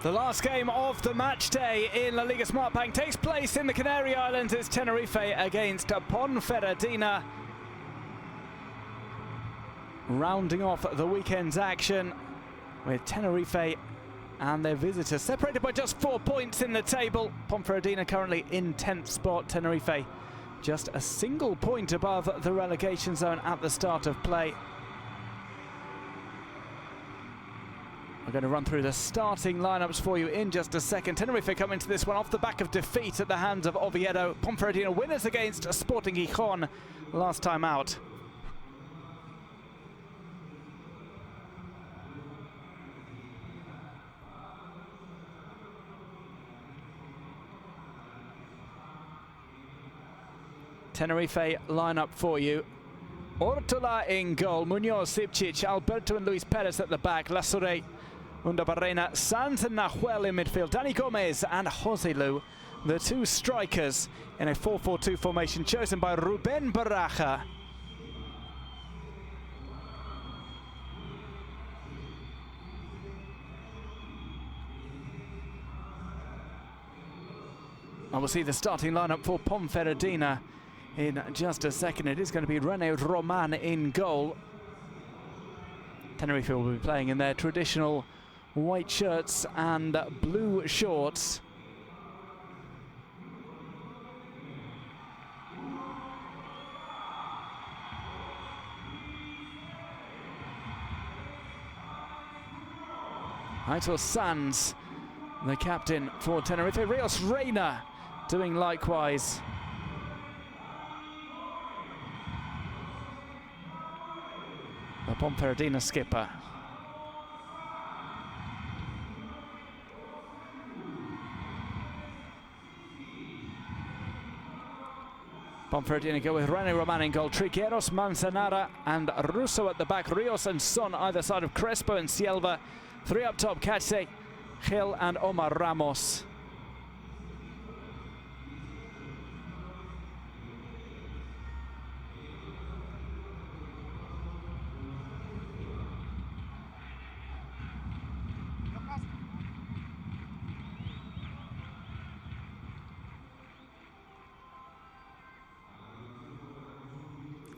The last game of the match day in La Liga Smart Bank takes place in the Canary Islands. It's Tenerife against Ponferradina. Rounding off the weekend's action with Tenerife and their visitors separated by just 4 points in the table. Ponferradina currently in 10th spot. Tenerife just a single point above the relegation zone at the start of play. We're going to run through the starting lineups for you in just a second. Tenerife come into this one off the back of defeat at the hands of Oviedo. Ponferradina winners against Sporting Gijón last time out. Tenerife lineup for you. Ortola in goal, Munoz, Sipcic, Alberto and Luis Perez at the back, Lasure, Undabarrena, Sanz and Nahuel in midfield, Dani Gomez and Joselu, the two strikers in a 4-4-2 formation chosen by Ruben Baraja. And we'll see the starting lineup for Ponferradina in just a second. It is going to be René Roman in goal. Tenerife will be playing in their traditional white shirts and blue shorts. Aitor Sanz, the captain for Tenerife. Rios Reina doing likewise. The Ponferradina skipper. Ponferradina go with René Roman in goal, Trigueros, Manzanara and Russo at the back, Rios and Son either side of Crespo and Silva. Three up top, Cache, Gil and Omar Ramos.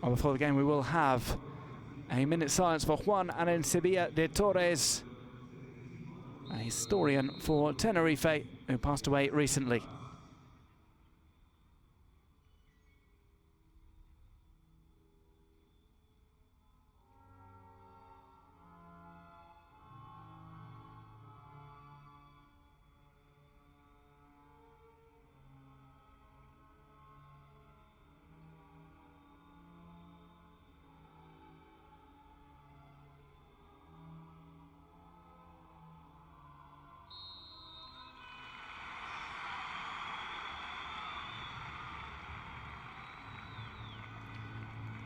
Well, before the game we will have a minute's silence for Juan Arencibia de Torres, a historian for Tenerife who passed away recently.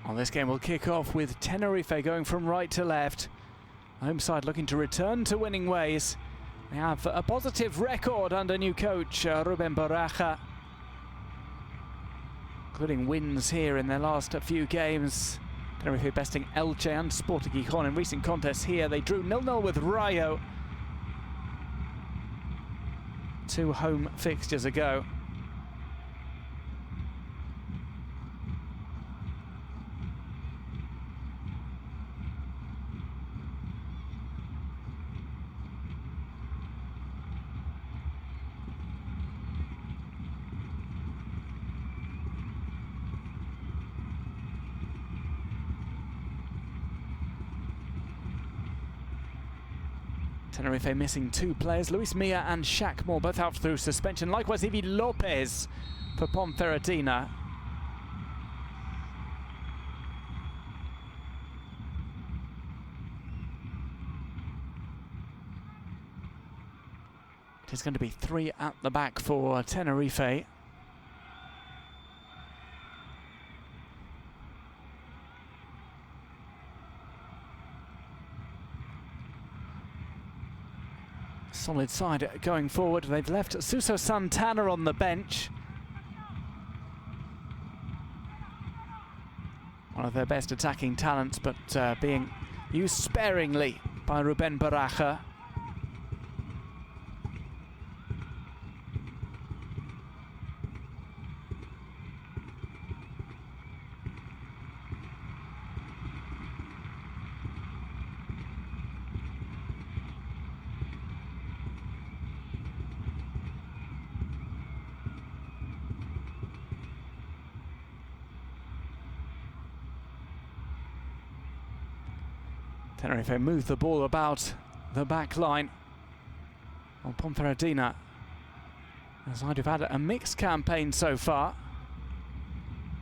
Well, this game will kick off with Tenerife going from right to left. Home side looking to return to winning ways. They have a positive record under new coach Ruben Baraja, including wins here in their last few games. Tenerife besting Elche and Sporting Gijón in recent contests here. They drew 0-0 with Rayo 2 home fixtures ago. Tenerife missing 2 players, Luis Milla and Shaq Moore, both out through suspension. Likewise, Ivi Lopez for Ponferradina. It is going to be 3 at the back for Tenerife. Solid side going forward. They've left Suso Santana on the bench. One of their best attacking talents, but being used sparingly by Ruben Baraja. Tenerife moved the ball about the back line. Well, Ponferradina, as I'd have had a mixed campaign so far,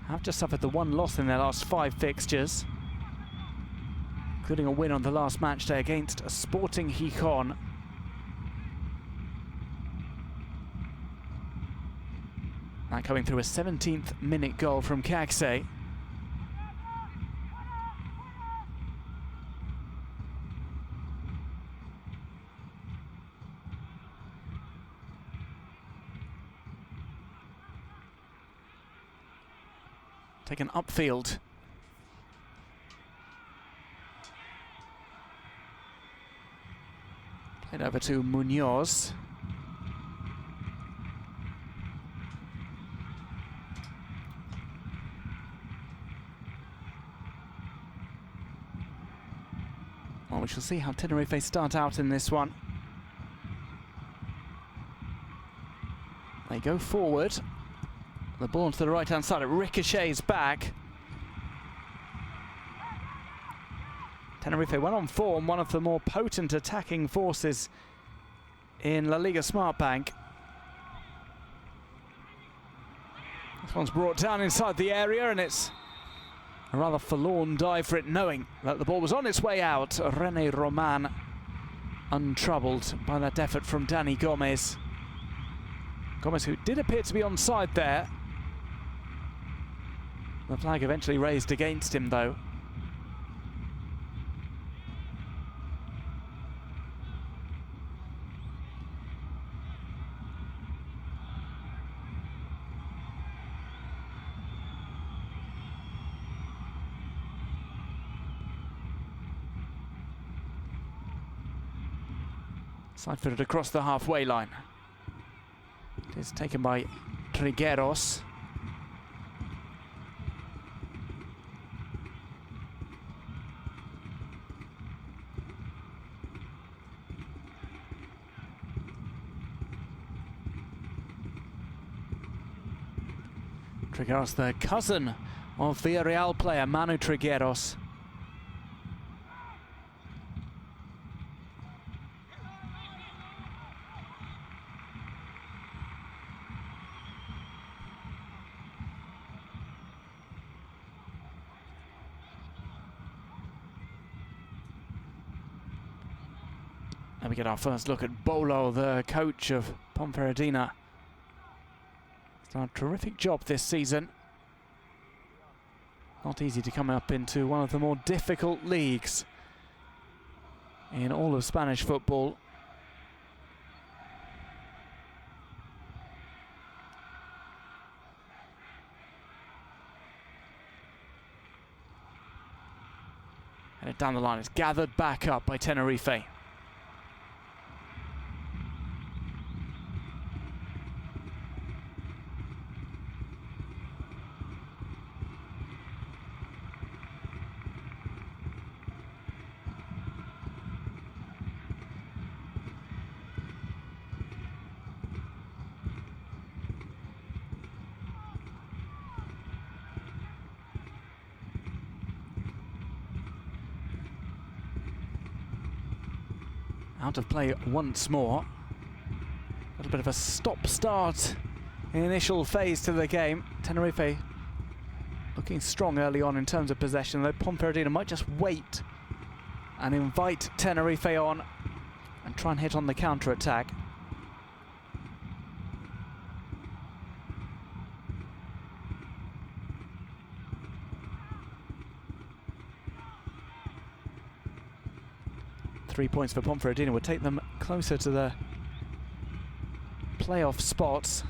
have just suffered the one loss in their last 5 fixtures, including a win on the last match day against Sporting Gijón. That coming through a 17th minute goal from Caxe. Taken upfield. Played over to Munoz. Well, we shall see how Tenerife start out in this one. They go forward. The ball to the right-hand side, it ricochets back. Tenerife went on form, one of the more potent attacking forces in La Liga Smartbank. This one's brought down inside the area, and it's a rather forlorn dive for it, knowing that the ball was on its way out. René Roman untroubled by that effort from Dani Gomez. Gomez, who did appear to be onside there. The flag eventually raised against him, though. Side-footed across the halfway line. It is taken by Trigueros. Trigueros, the cousin of Villarreal player Manu Trigueros. And we get our first look at Bolo, the coach of Ponferradina. He's done a terrific job this season. Not easy to come up into one of the more difficult leagues in all of Spanish football. And down the line, it's gathered back up by Tenerife. Out of play once more. A little bit of a stop-start in the initial phase to the game. Tenerife looking strong early on in terms of possession, though Ponferradina might just wait and invite Tenerife on and try and hit on the counter-attack. Three points for Ponferradina would take them closer to the playoff spots.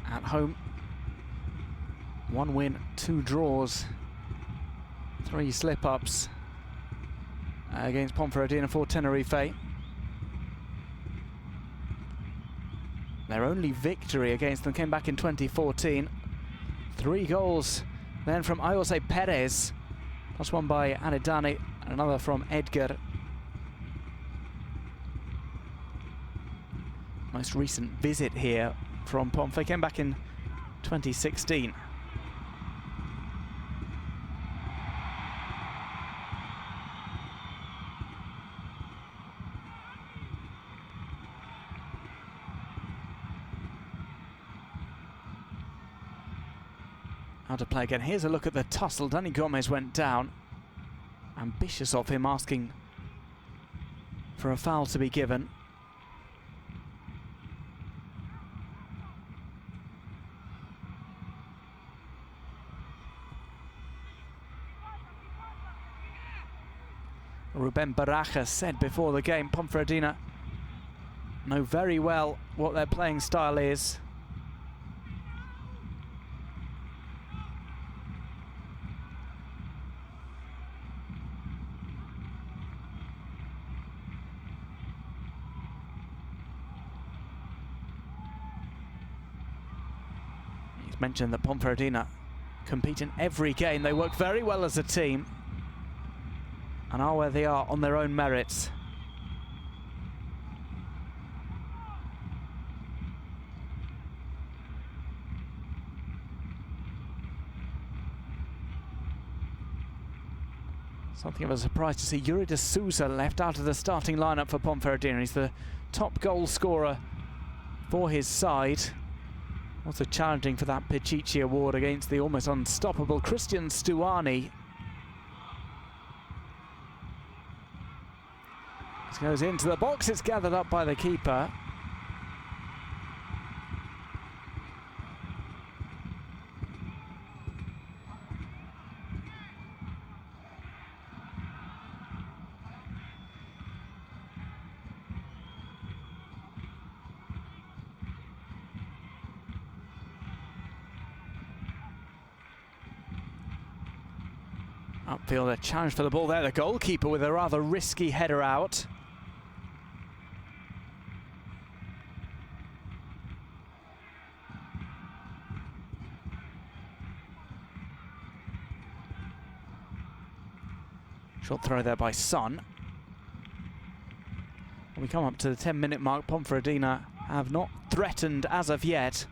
At home, 1 win, 2 draws, 3 slip-ups against Ponferradina for Tenerife. Their only victory against them came back in 2014. 3 goals then from Ayose Perez, plus one by Anidani and another from Edgar. Most recent visit here from Ponfe came back in 2016. How to play again. Here's a look at the tussle. Dani Gomez went down. Ambitious of him, asking for a foul to be given. Ruben Baraja said before the game, Ponferradina know very well what their playing style is. He's mentioned that Ponferradina compete in every game. They work very well as a team and are where they are on their own merits. Something of a surprise to see Yuri de Souza left out of the starting lineup for Ponferradina. He's the top goal scorer for his side. Also challenging for that Pichichi award against the almost unstoppable Christian Stuani. This goes into the box, it's gathered up by the keeper. Upfield, a challenge for the ball there. The goalkeeper with a rather risky header out. Short throw there by Son. When we come up to the 10-minute mark, Ponferradina have not threatened as of yet.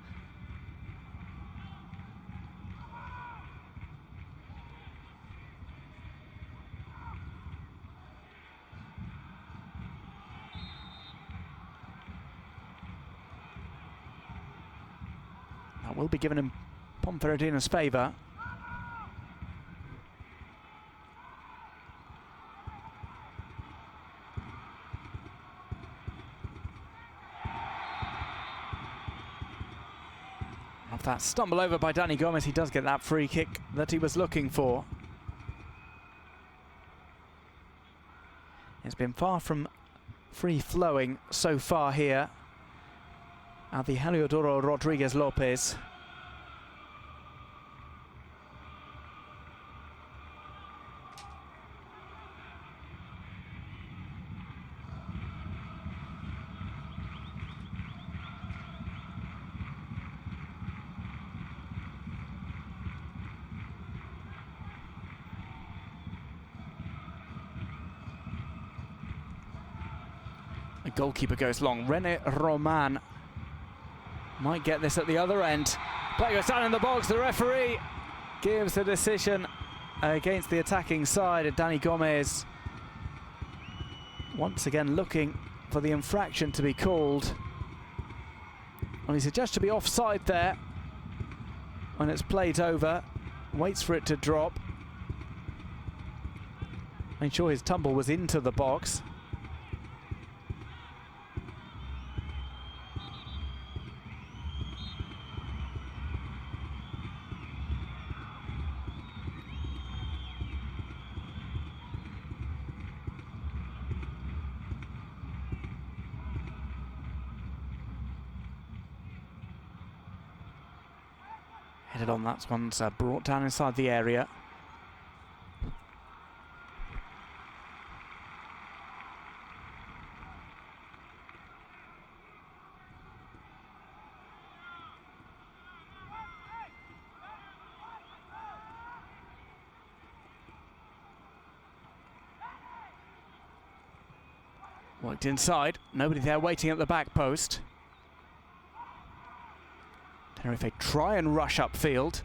That will be given in Ponferradina's favour. That stumble over by Dani Gomez, he does get that free kick that he was looking for. It's been far from free-flowing so far here at the Heliodoro Rodriguez Lopez. The goalkeeper goes long. René Roman might get this at the other end. Play goes down in the box. The referee gives the decision against the attacking side. And Dani Gomez once again looking for the infraction to be called. And he suggests to be offside there when it's played over. Waits for it to drop. Made sure his tumble was into the box. Headed on, that one's brought down inside the area. Worked inside, nobody there waiting at the back post. Tenerife try and rush upfield.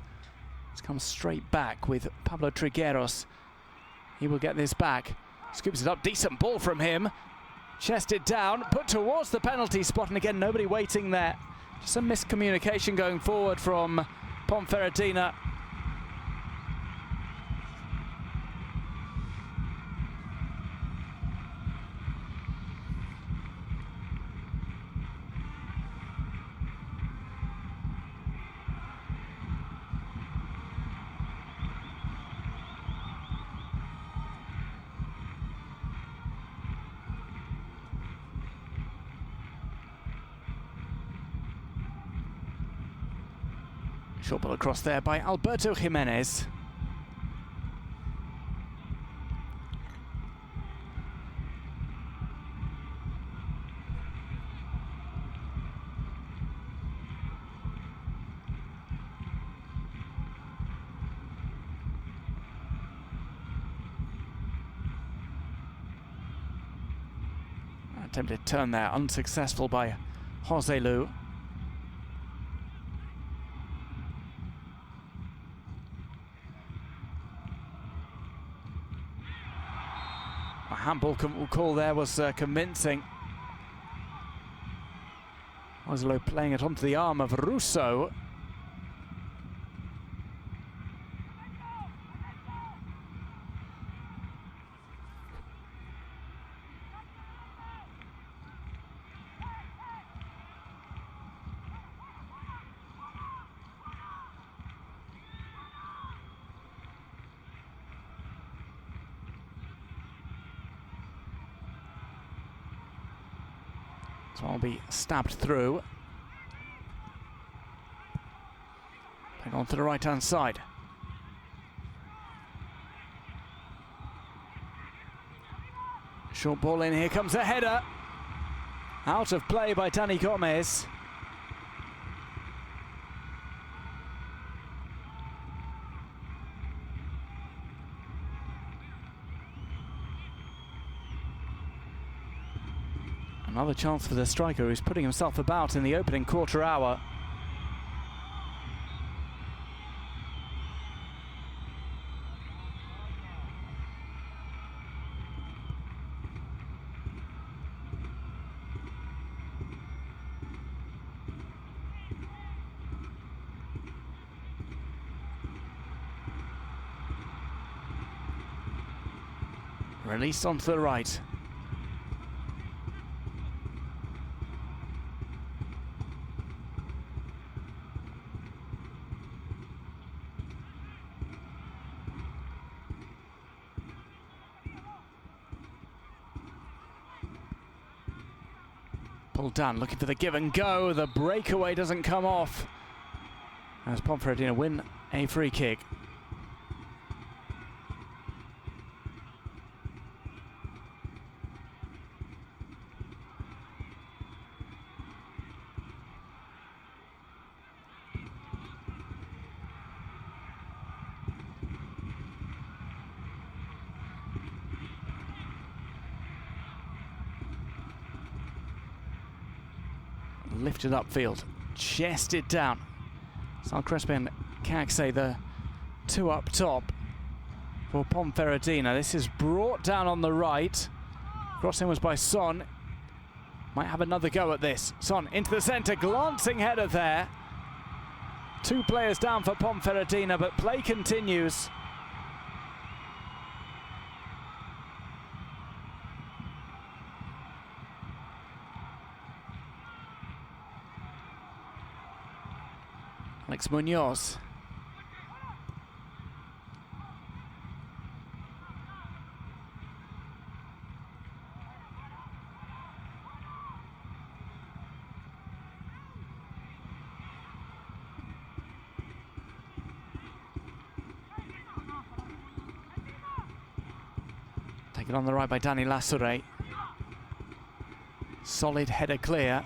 It's come straight back with Pablo Trigueros. He will get this back. Scoops it up, decent ball from him. Chested down, put towards the penalty spot, and again nobody waiting there. Just some miscommunication going forward from Ponferradina. Short ball across there by Alberto Jimenez. Attempted turn there, unsuccessful by Jose Lu. Handball call there was convincing. Oslo playing it onto the arm of Russo. So I'll be stabbed through. Back on to the right-hand side. Short ball in, here comes a header. Out of play by Dani Gomez. Another chance for the striker who's putting himself about in the opening quarter hour. Released onto the right. Pulled down, looking for the give and go. The breakaway doesn't come off as Ponferradina win a free kick. Lifted upfield, chested down. Sal Crespi and Caxe, the two up top for Ponferradina. This is brought down on the right. Crossing was by Son. Might have another go at this. Son into the centre, glancing header there. Two players down for Ponferradina, but play continues. Alex Munoz. Taken on the right by Dani Lasure. Solid header clear.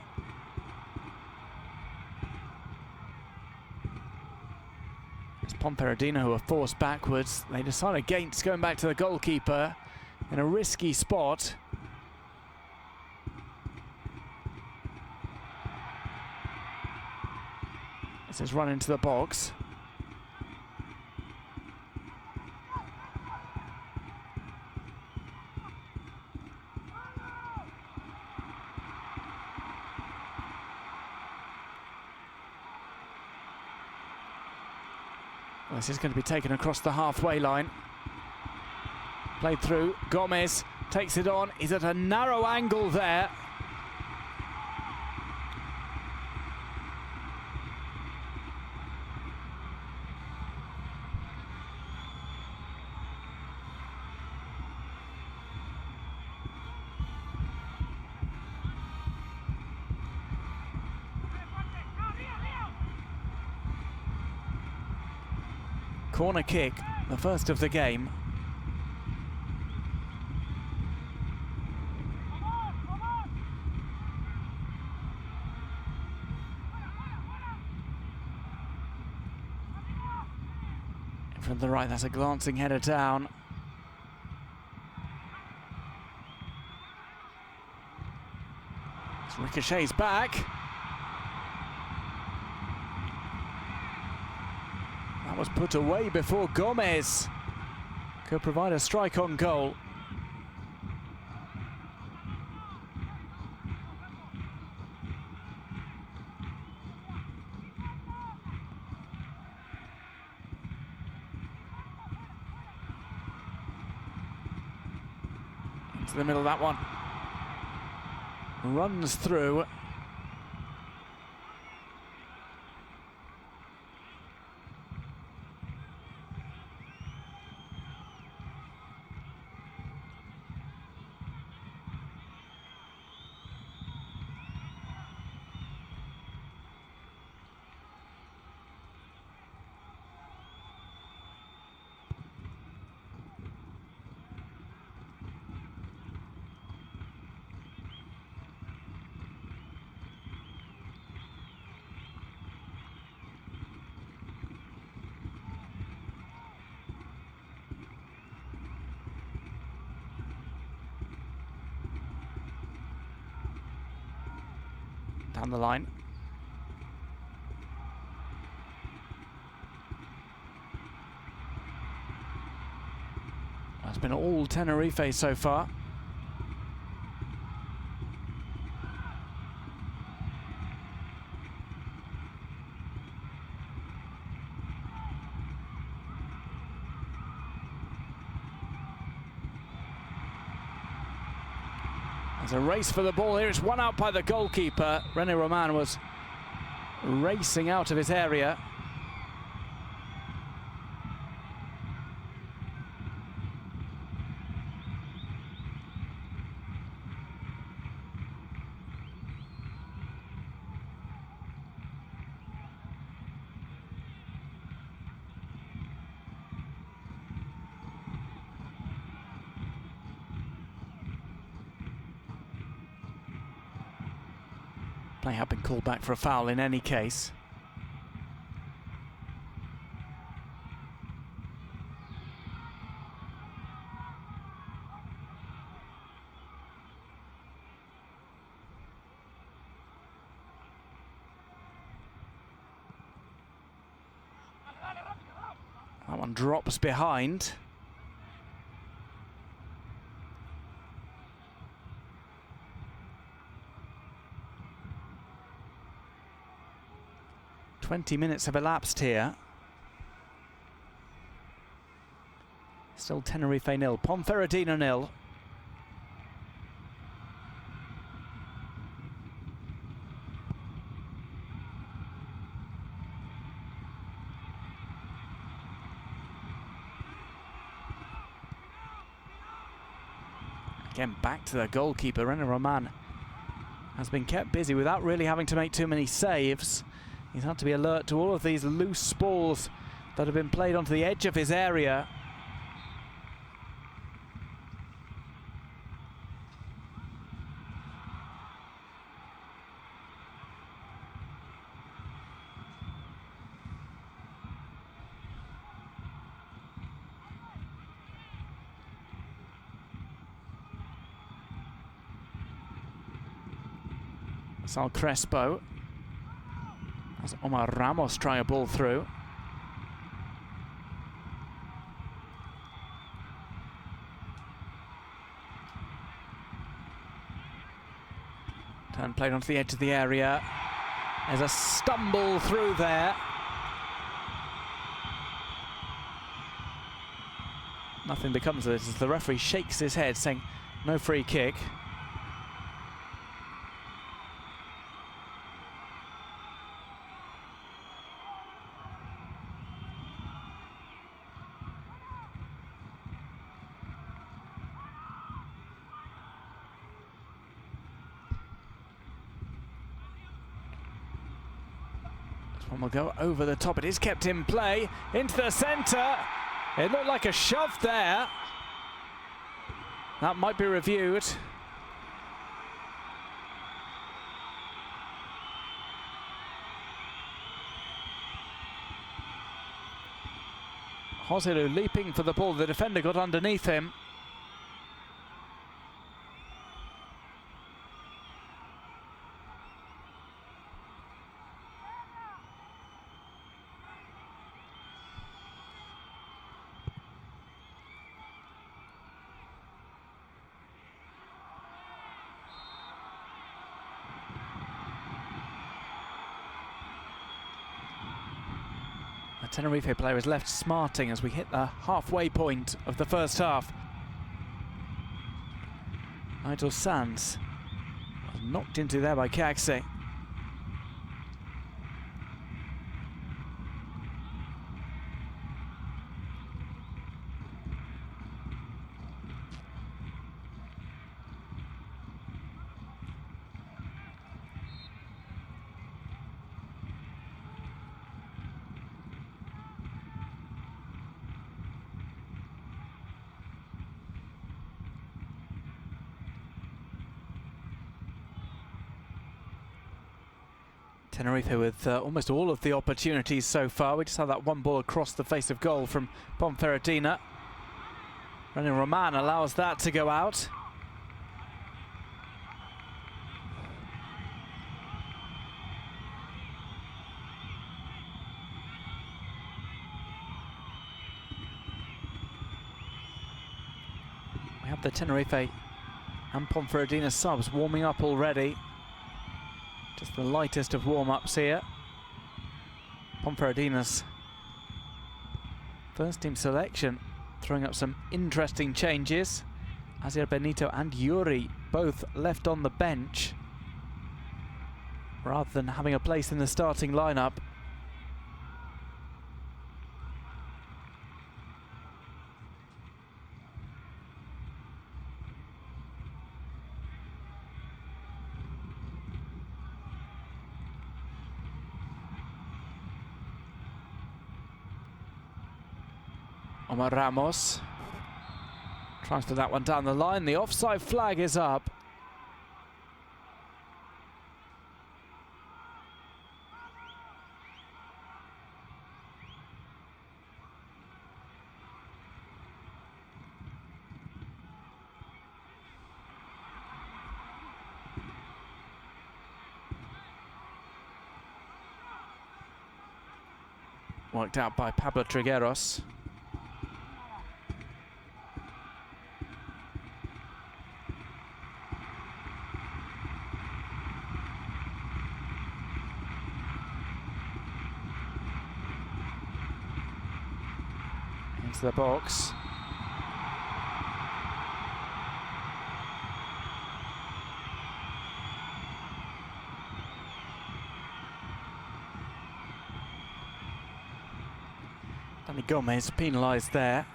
Ponferradina, who are forced backwards, they decide against going back to the goalkeeper in a risky spot. This is run into the box. Well, this is going to be taken across the halfway line. Played through. Gomez takes it on. He's at a narrow angle there. Corner kick, the first of the game. From the right, that's a glancing header down. It's ricochets back. That was put away before Gomez could provide a strike on goal. Into the middle of that one. Runs through. Down the line. It's been all Tenerife so far. There's a race for the ball here. It's won out by the goalkeeper. René Roman was racing out of his area. Play had been called back for a foul in any case. That one drops behind. "20 minutes have elapsed here. Still Tenerife 0, Ponferradina 0. Again, back to the goalkeeper. René Roman has been kept busy without really having to make too many saves. He's had to be alert to all of these loose balls that have been played onto the edge of his area. Sal Crespo As Omar Ramos trying a ball through. Turn played onto the edge of the area. There's a stumble through there. Nothing becomes of it as the referee shakes his head saying no free kick. One will go over the top. It is kept in play into the centre. It looked like a shove there. That might be reviewed. Joselu leaping for the ball. The defender got underneath him. The Tenerife player is left smarting as we hit the halfway point of the first half. Nigel Sands was knocked into there by Caxe. Tenerife with almost all of the opportunities so far. We just had that one ball across the face of goal from Ponferradina. Renan Roman allows that to go out. We have the Tenerife and Ponferradina subs warming up already. Just the lightest of warm-ups here. Ponferradina's first team selection throwing up some interesting changes. Asier Benito and Yuri both left on the bench rather than having a place in the starting lineup. Omar Ramos tries to that one down the line. The offside flag is up. Worked out by Pablo Trigueros. Into the box. Danny Gomez penalised there.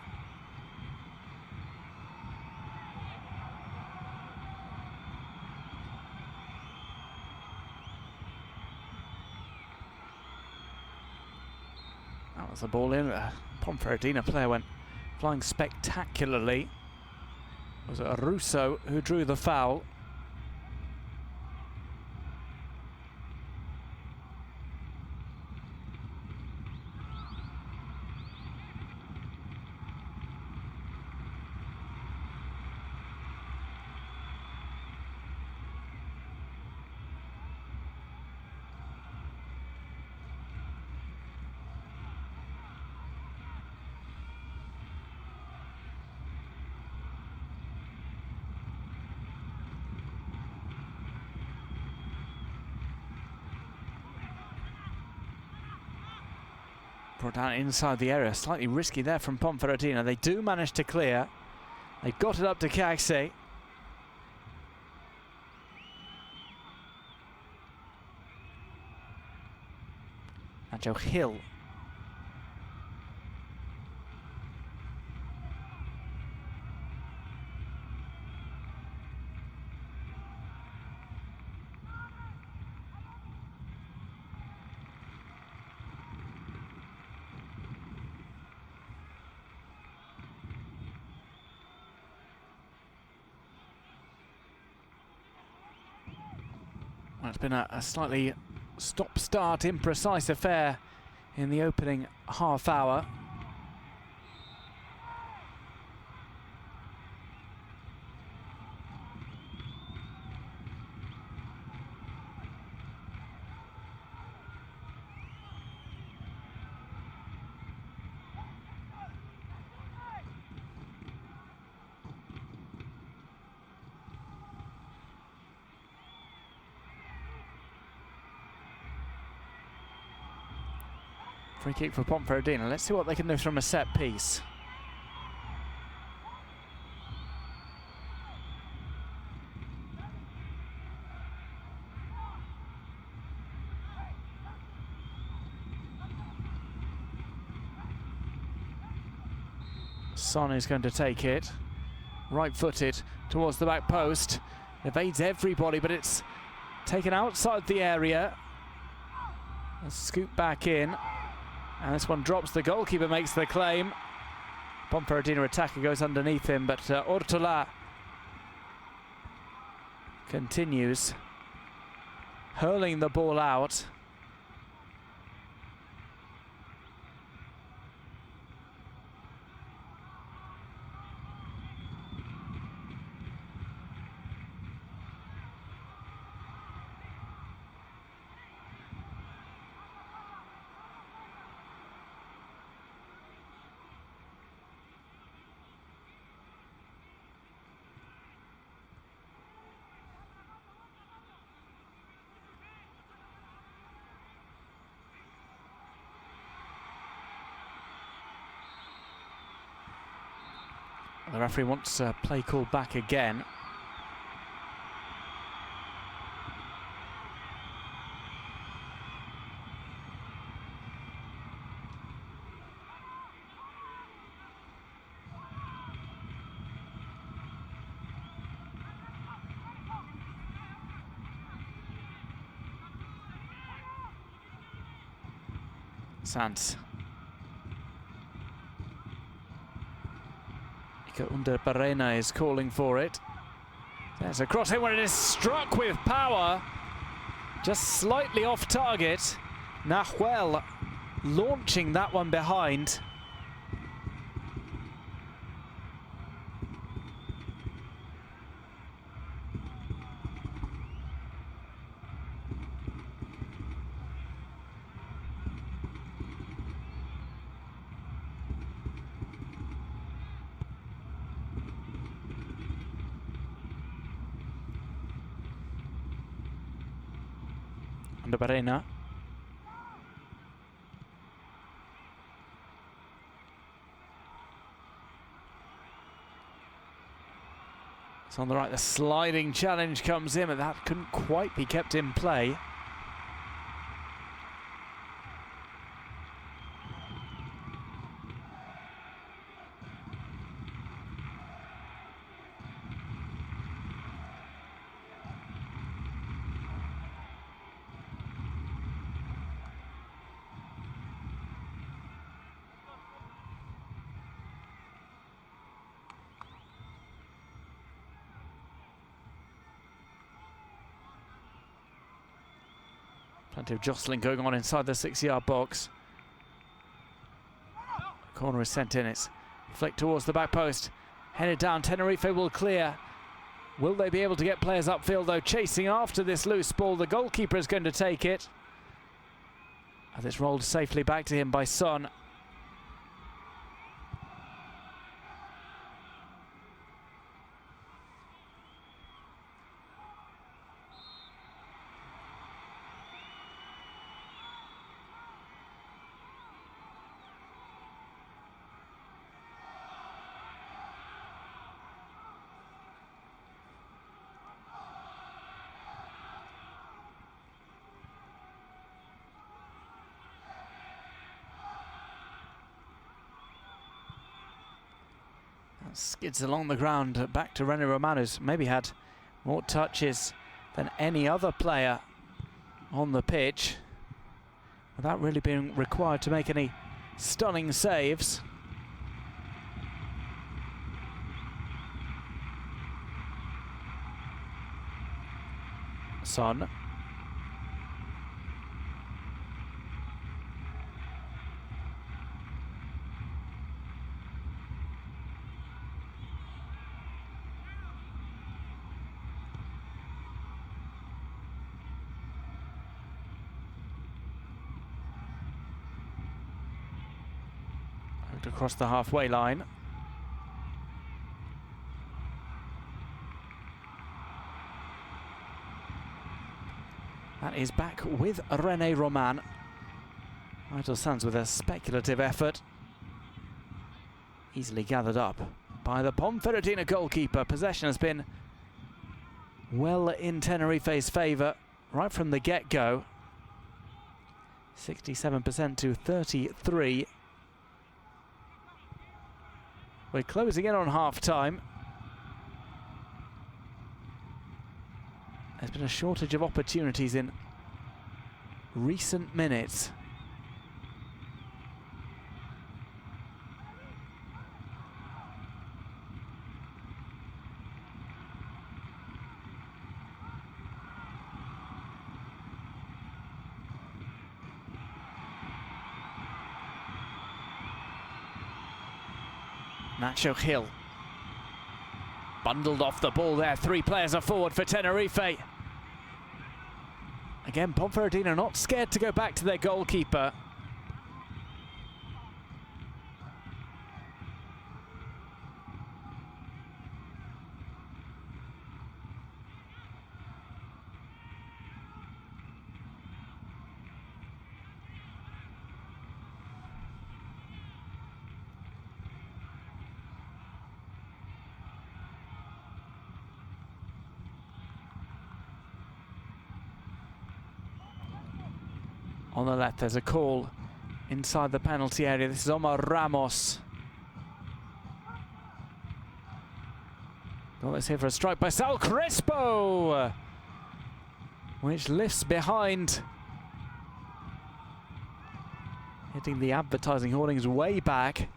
That was the ball in. Ponferradina player went flying spectacularly. Was it Russo who drew the foul? Brought down inside the area. Slightly risky there from Ponferradina. They do manage to clear. They got it up to Caxe. Nacho Hill. Well, it's been a slightly stop-start, imprecise affair in the opening half hour. Free kick for Ponferradina. Let's see what they can do from a set piece. Son is going to take it. Right-footed towards the back post. Evades everybody, but it's taken outside the area. A scoop back in. And this one drops. The goalkeeper makes the claim. Ponferradina attacker goes underneath him, but Ortola continues hurling the ball out. The referee wants play called back again. Sands. Under Barrena is calling for it. There's a crossing where it is struck with power. Just slightly off target. Nahuel launching that one behind. Under Barrena. It's on the right, the sliding challenge comes in, but that couldn't quite be kept in play. Plenty of jostling going on inside the 6-yard box. Corner is sent in. It's flicked towards the back post. Headed down. Tenerife will clear. Will they be able to get players upfield though? Chasing after this loose ball. The goalkeeper is going to take it. As it's rolled safely back to him by Son. Skids along the ground, back to René Roman, who's maybe had more touches than any other player on the pitch, without really being required to make any stunning saves. Son. Across the halfway line. That is back with René Roman. Vital Sons with a speculative effort. Easily gathered up by the Ponferradina goalkeeper. Possession has been well in Tenerife's favour right from the get-go. 67% to 33%. We're closing in on half-time. There's been a shortage of opportunities in recent minutes. Nacho Gil. Bundled off the ball there. 3 players are forward for Tenerife. Again, Ponferradina not scared to go back to their goalkeeper. On the left, there's a call inside the penalty area. This is Omar Ramos. Well, let's hear for a strike by Sal Crespo, which lifts behind, hitting the advertising hoardings way back.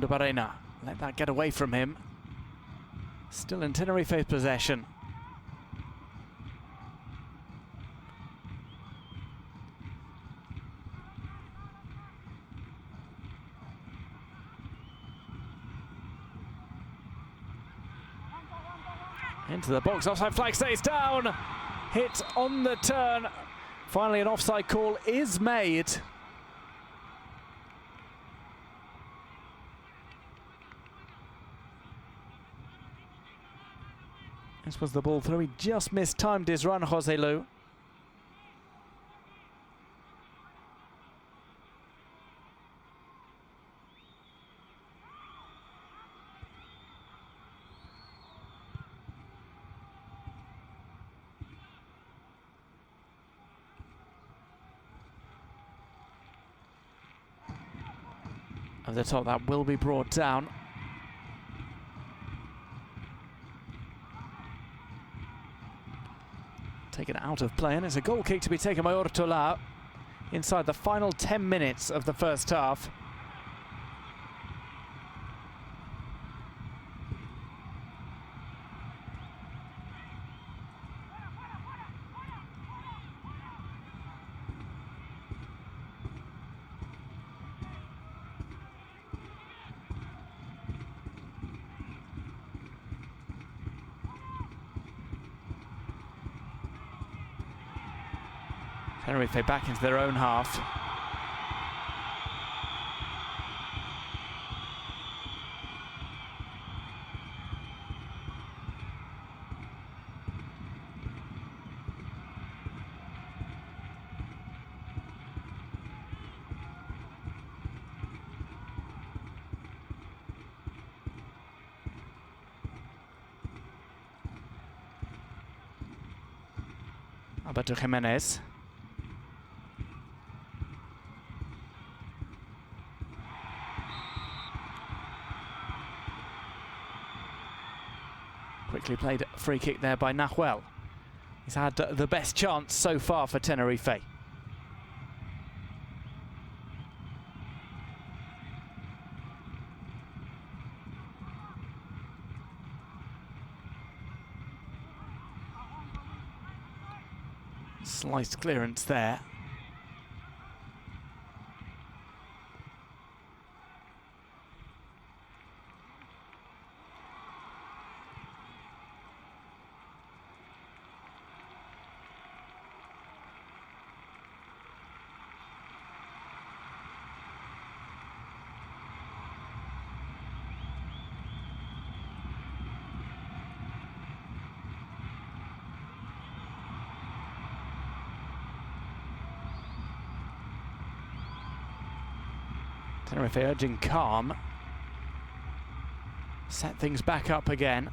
Barena, let that get away from him. Still in Tenerife's possession. Into the box, offside flag stays down. Hit on the turn. Finally, an offside call is made. This was the ball through. He just mistimed his run, Jose Lu. Over the top, that will be brought down. Taken out of play, and it's a goal kick to be taken by Ortola inside the final 10 minutes of the first half. Tenerife back into their own half. Alberto Jimenez. Quickly played free kick there by Nahuel. He's had the best chance so far for Tenerife. Sliced clearance there. Tenerife urging calm. Set things back up again.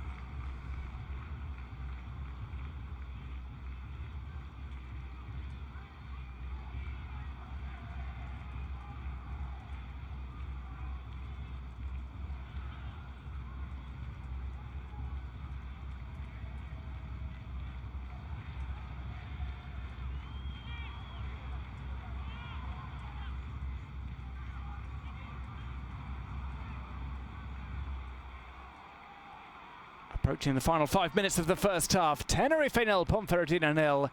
Approaching the final 5 minutes of the first half. Tenerife 0, Ponferradina 0.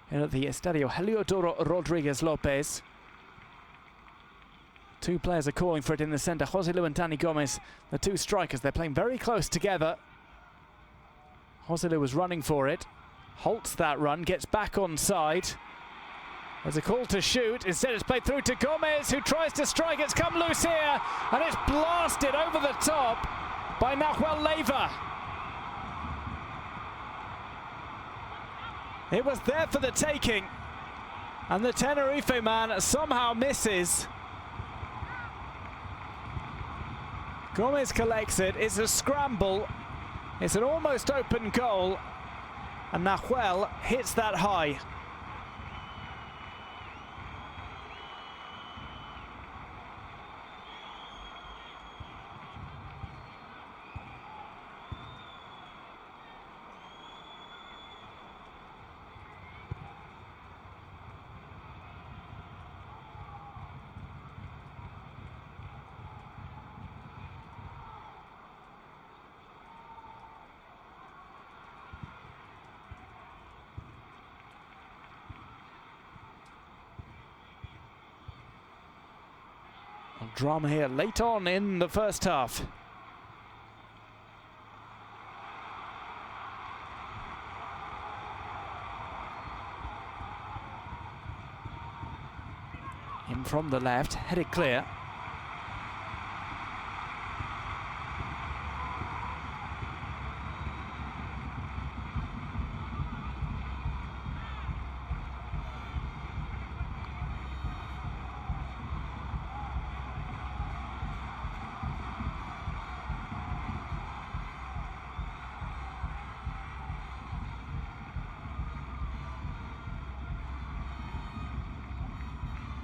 Here at the Estadio Heliodoro Rodriguez Lopez. Two players are calling for it in the centre. Joselu and Dani Gomez, the two strikers. They're playing very close together. Joselu was running for it. Halts that run, gets back on side. There's a call to shoot. Instead it's played through to Gomez, who tries to strike. It's come loose here, and it's blasted over the top by Nahuel Leiva. It was there for the taking, and the Tenerife man somehow misses. Gomez collects it. It's a scramble. It's an almost open goal, and Nahuel hits that high. Drama here late on in the first half. In from the left, headed clear.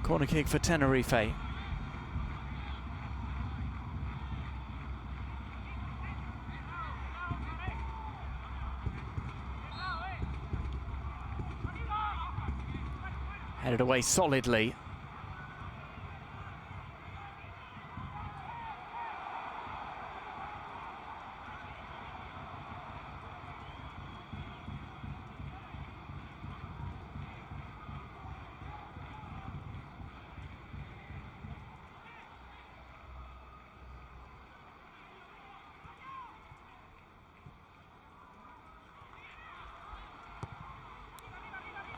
Corner kick for Tenerife. Headed away solidly.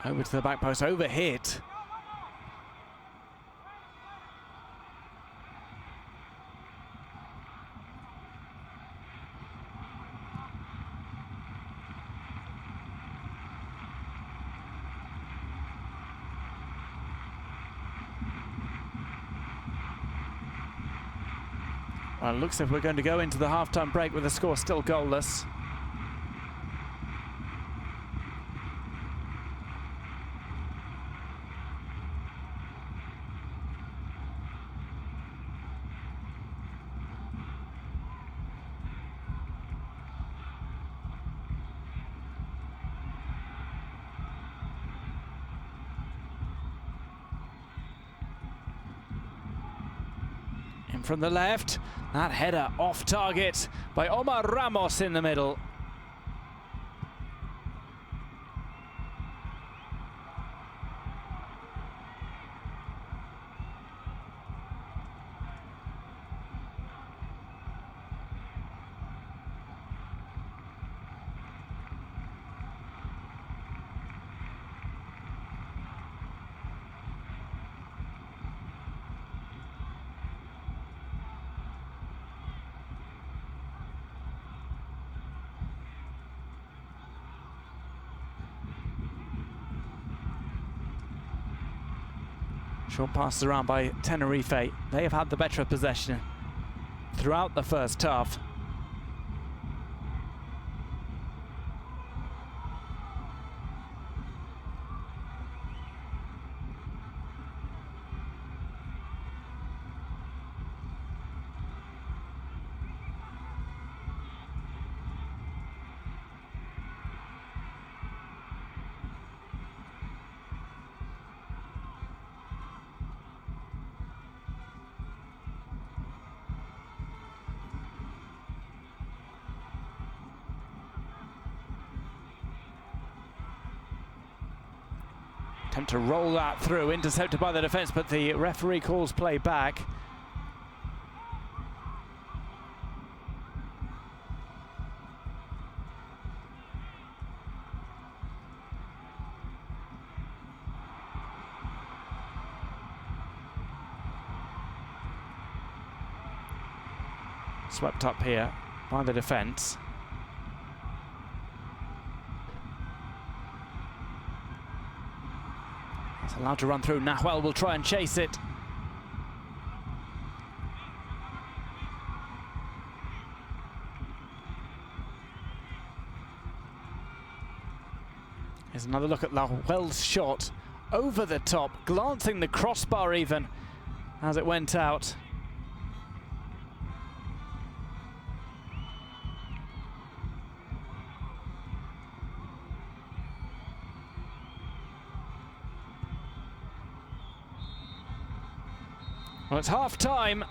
Over to the back post, over hit. Well, it looks as if we're going to go into the half-time break with the score still goalless. And from the left, that header off target by Omar Ramos in the middle. Short passes around by Tenerife. They have had the better of possession throughout the first half. Attempt to roll that through, intercepted by the defence, but the referee calls play back. Swept up here by the defence. It's allowed to run through. Nahuel will try and chase it. Here's another look at Nahuel's shot over the top, glancing the crossbar even as it went out. Well, it's half-time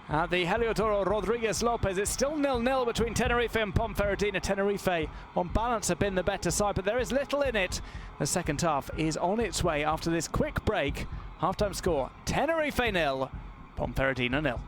at the Heliodoro Rodriguez Lopez. It's still 0-0 between Tenerife and Ponferradina. Tenerife, on balance, have been the better side, but there is little in it. The second half is on its way after this quick break. Half-time score, Tenerife 0, Ponferradina 0.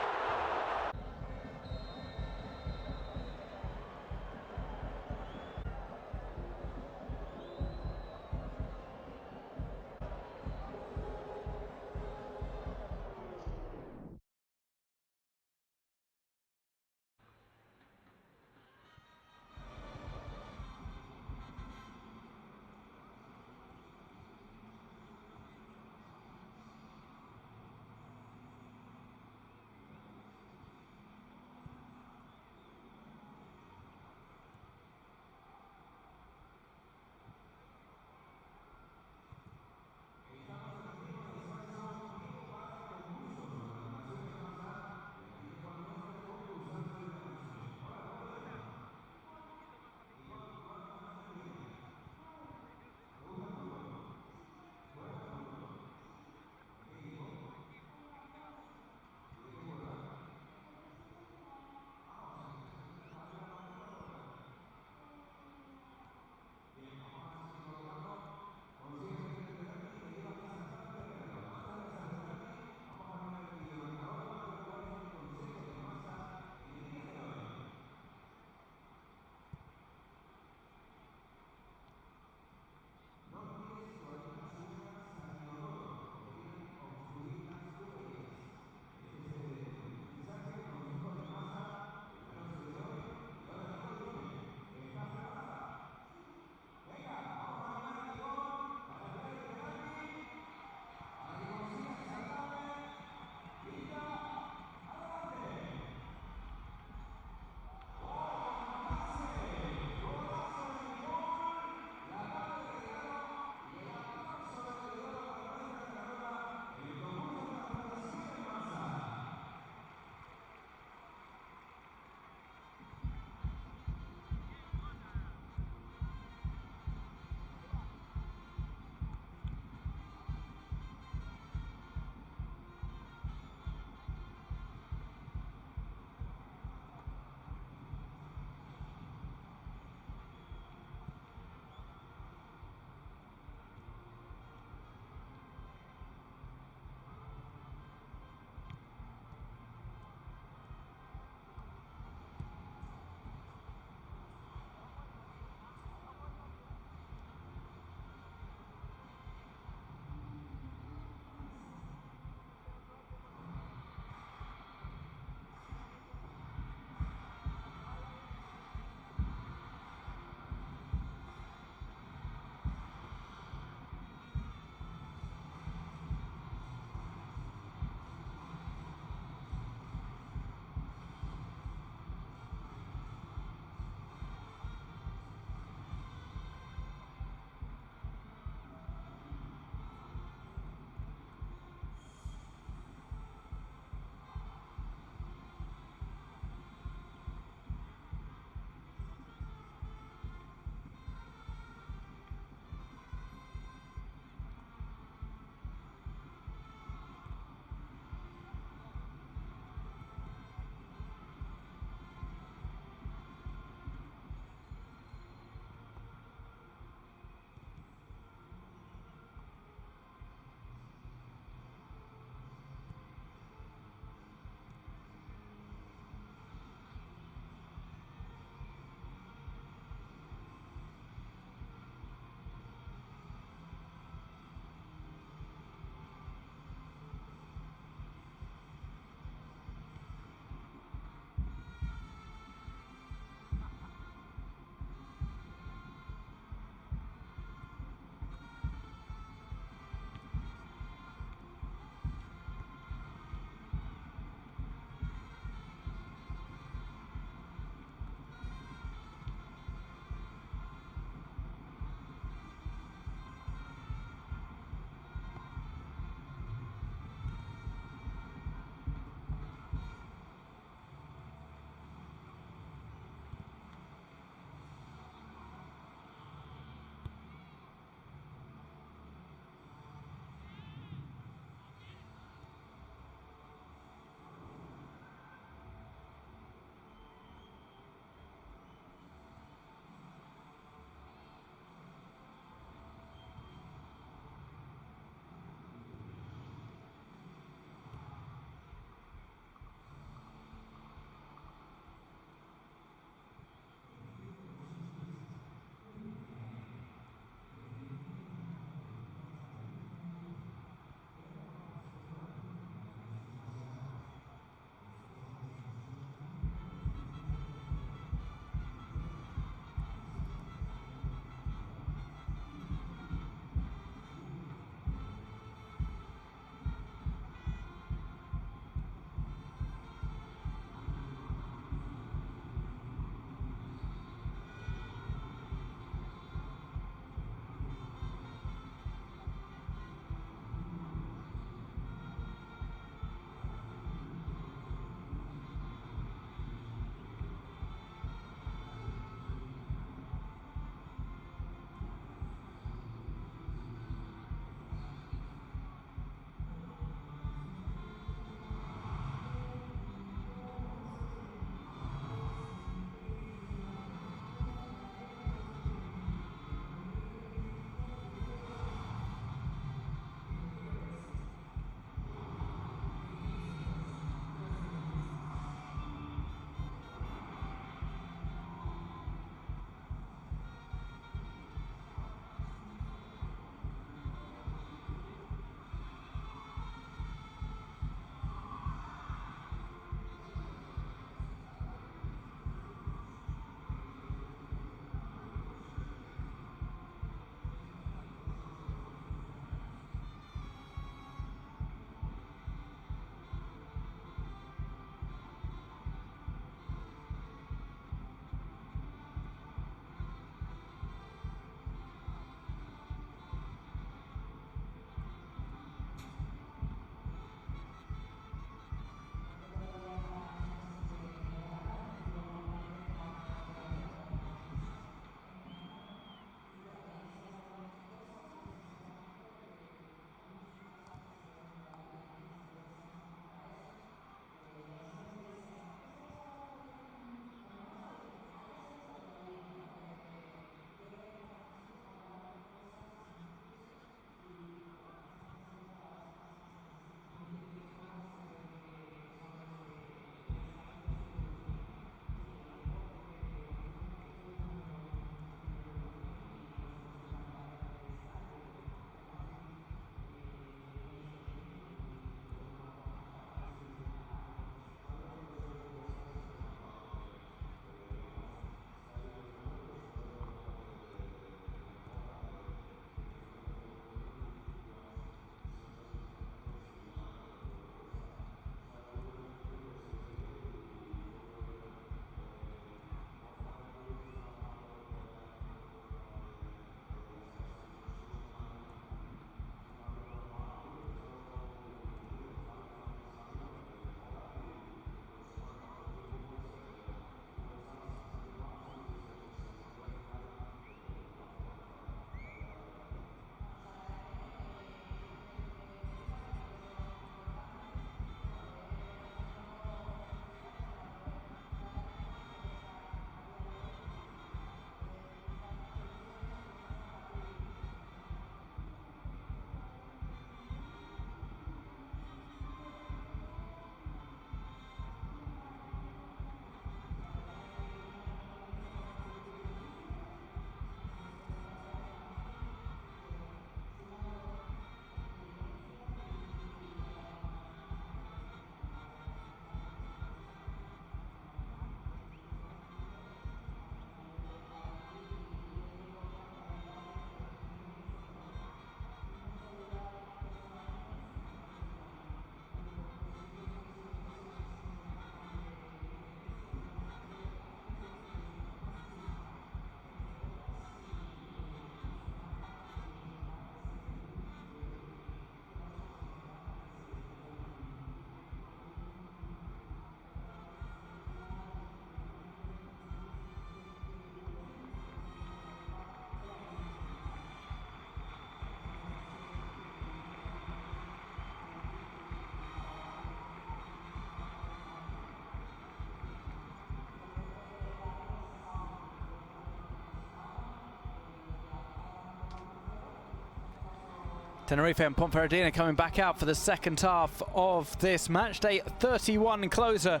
Tenerife and Ponferradina coming back out for the second half of this match day 31 closer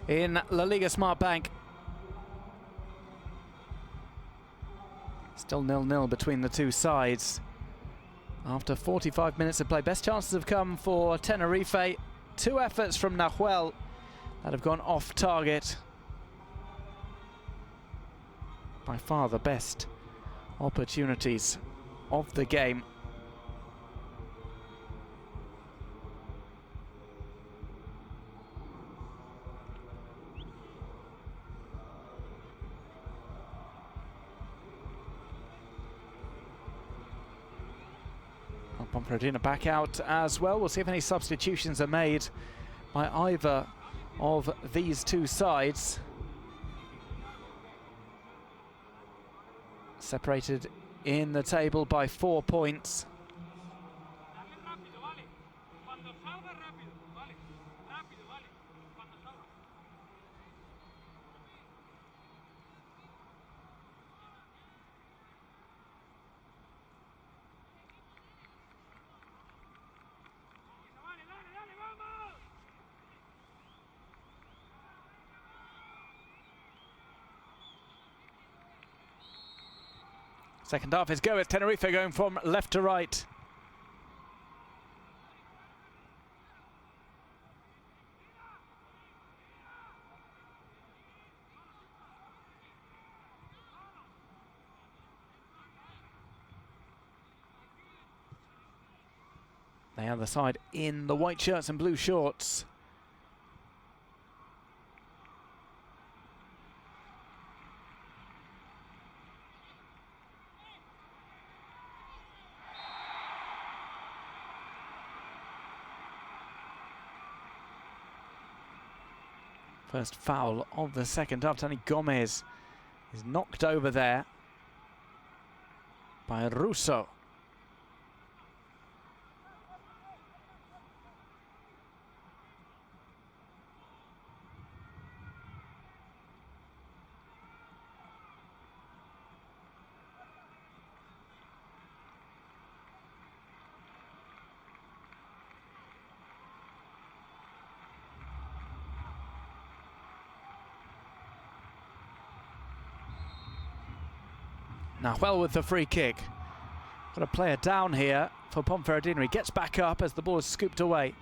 in La Liga Smart Bank. Still 0-0 between the two sides after 45 minutes of play. Best chances have come for Tenerife. 2 efforts from Nahuel that have gone off target. By far the best opportunities of the game. Ponferradina back out as well. We'll see if any substitutions are made by either of these two sides. Separated in the table by 4 points. Second half is go. It's Tenerife going from left to right. The other side in the white shirts and blue shorts. First foul of the second half. Tony Gomez is knocked over there by Russo. Nahuel with the free kick. Got a player down here for Ponferradina. He gets back up as the ball is scooped away.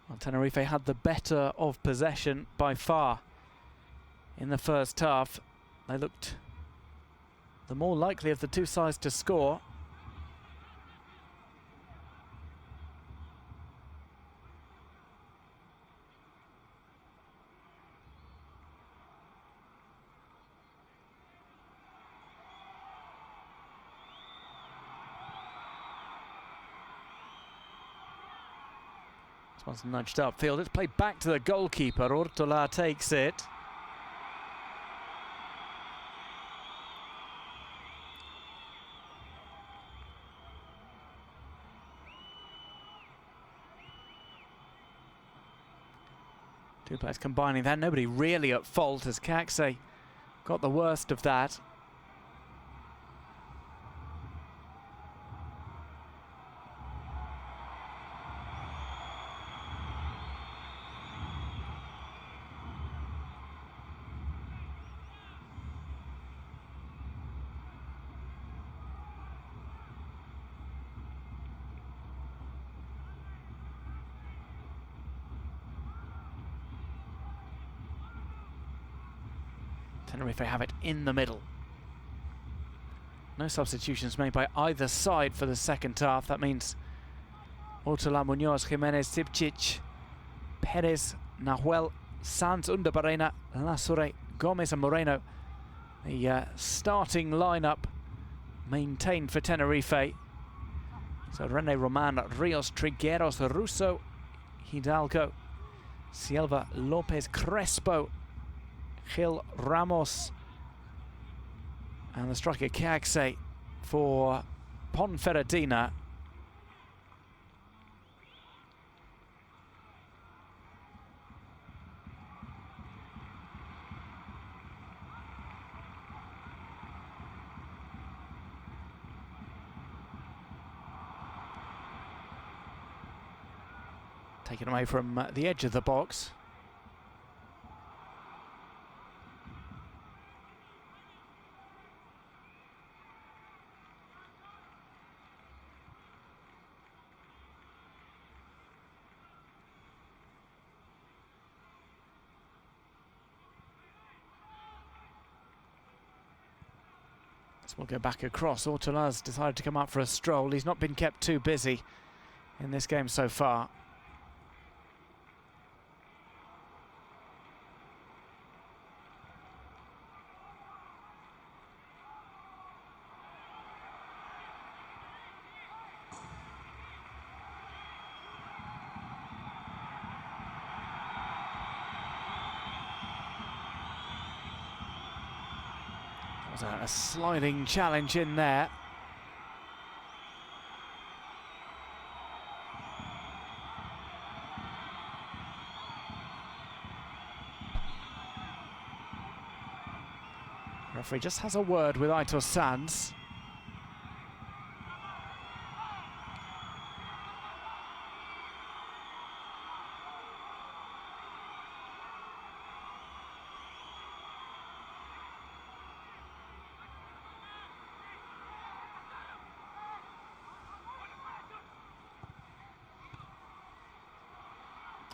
Well, Tenerife had the better of possession by far in the first half. They looked the more likely of the two sides to score. This one's nudged upfield. It's played back to the goalkeeper. Ortola takes it. Two players combining that. Nobody really at fault as Caxe got the worst of that. Tenerife have it in the middle. No substitutions made by either side for the second half. That means Ortola, Munoz, Jimenez, Sipcic, Perez, Nahuel, Sanz, Barrena, Lasure, Gomez and Moreno. The starting lineup maintained for Tenerife. So René Roman, Rios, Trigueros, Russo, Hidalgo, Silva, Lopez, Crespo, Gil Ramos, and the striker Caxe for Ponferradina. Taken away from the edge of the box. So we'll go back across. Ortola's decided to come up for a stroll. He's not been kept too busy in this game so far. A sliding challenge in there. Referee just has a word with Aitor Sands.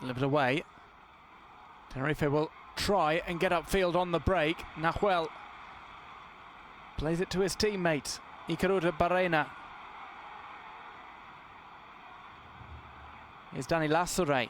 Delivered away. Tenerife will try and get upfield on the break. Nahuel plays it to his teammate, Barrena. Here's Dani Lasure.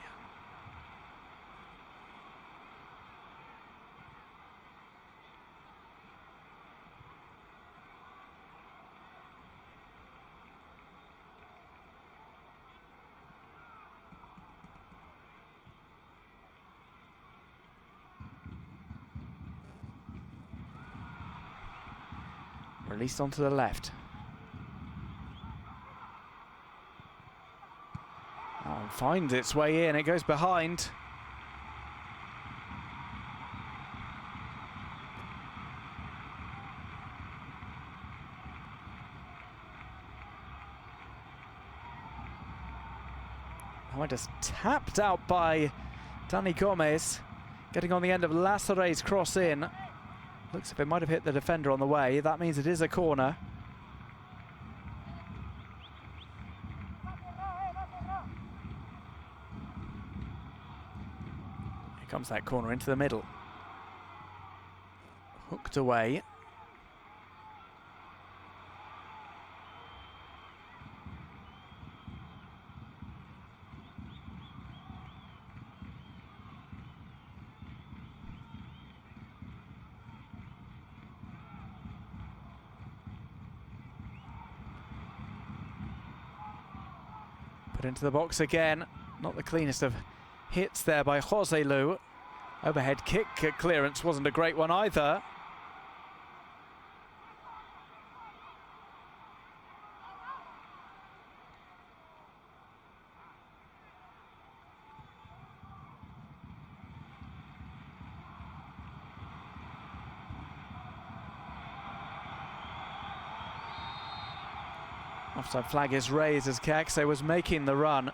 Released onto the left. Oh, finds its way in. It goes behind. Oh, just tapped out by Dani Gomez, getting on the end of Lassure's cross in. Looks as if it might have hit the defender on the way. That means it is a corner. Here comes that corner into the middle. Hooked away. Into the box again. Not the cleanest of hits there by Jose Lu. Overhead kick clearance wasn't a great one either. Offside flag is raised as Caxe was making the run.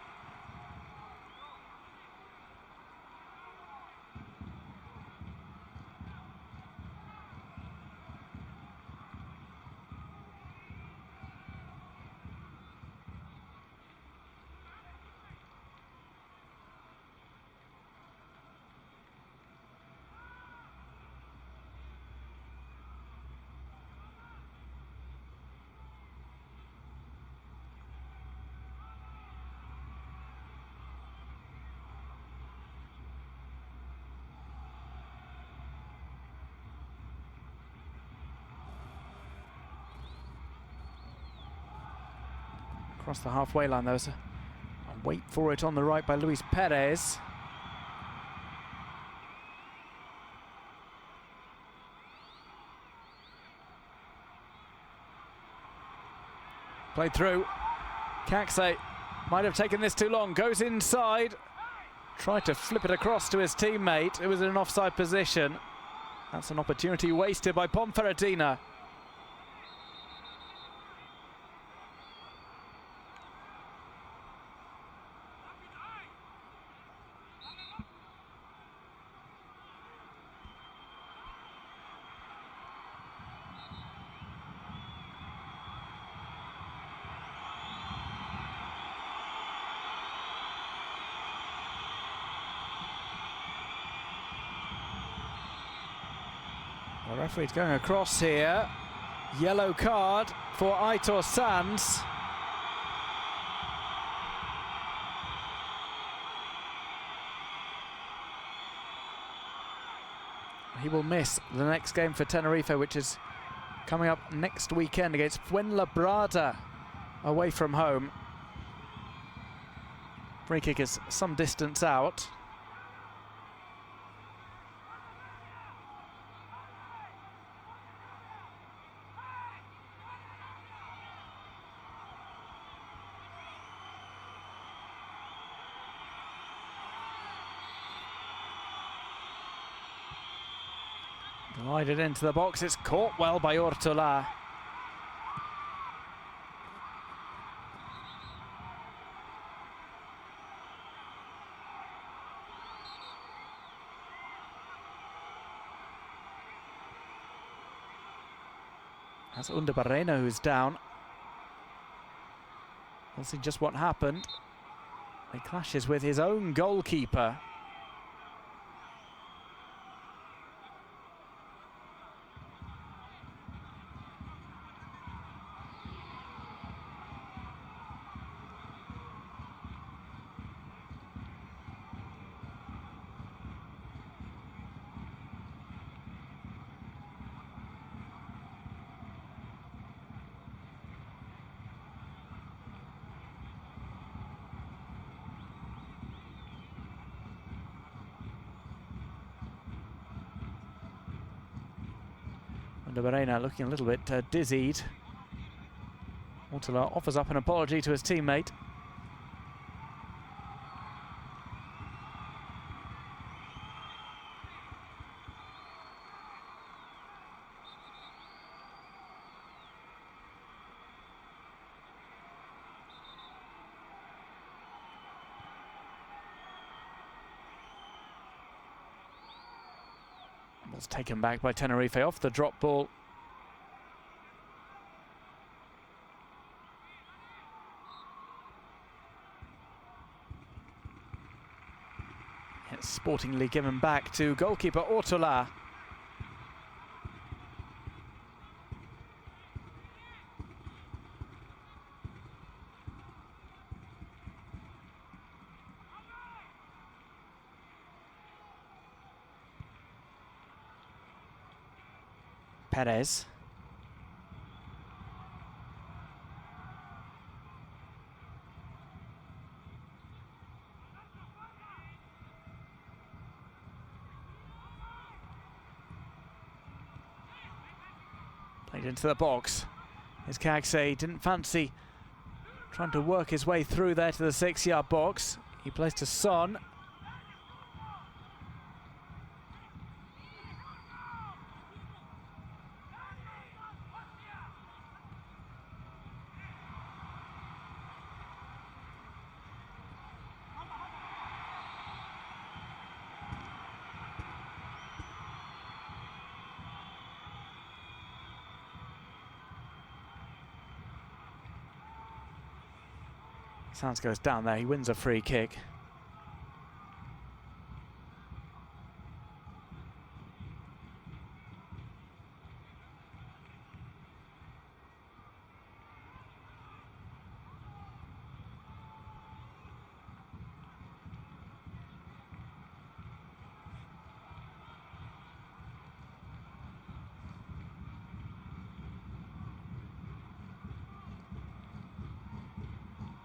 Across the halfway line, there was a wait for it on the right by Luis Perez. Played through. Caxe might have taken this too long. Goes inside. Tried to flip it across to his teammate. It was in an offside position. That's an opportunity wasted by Ponferradina. The referee's going across here. Yellow card for Aitor Sands. He will miss the next game for Tenerife, which is coming up next weekend against Fuenlabrada, away from home. Free kick is some distance out. Glided into the box, it's caught well by Ortola. That's Barreno who's down. We'll see just what happened. He clashes with his own goalkeeper. Barrena looking a little bit dizzied. Ortola offers up an apology to his teammate. Ball's taken back by Tenerife off the drop ball. It's sportingly given back to goalkeeper Ortola. Perez. Played into the box. His Caxe didn't fancy trying to work his way through there to the 6-yard box. He plays to Son. Sands goes down there, he wins a free kick.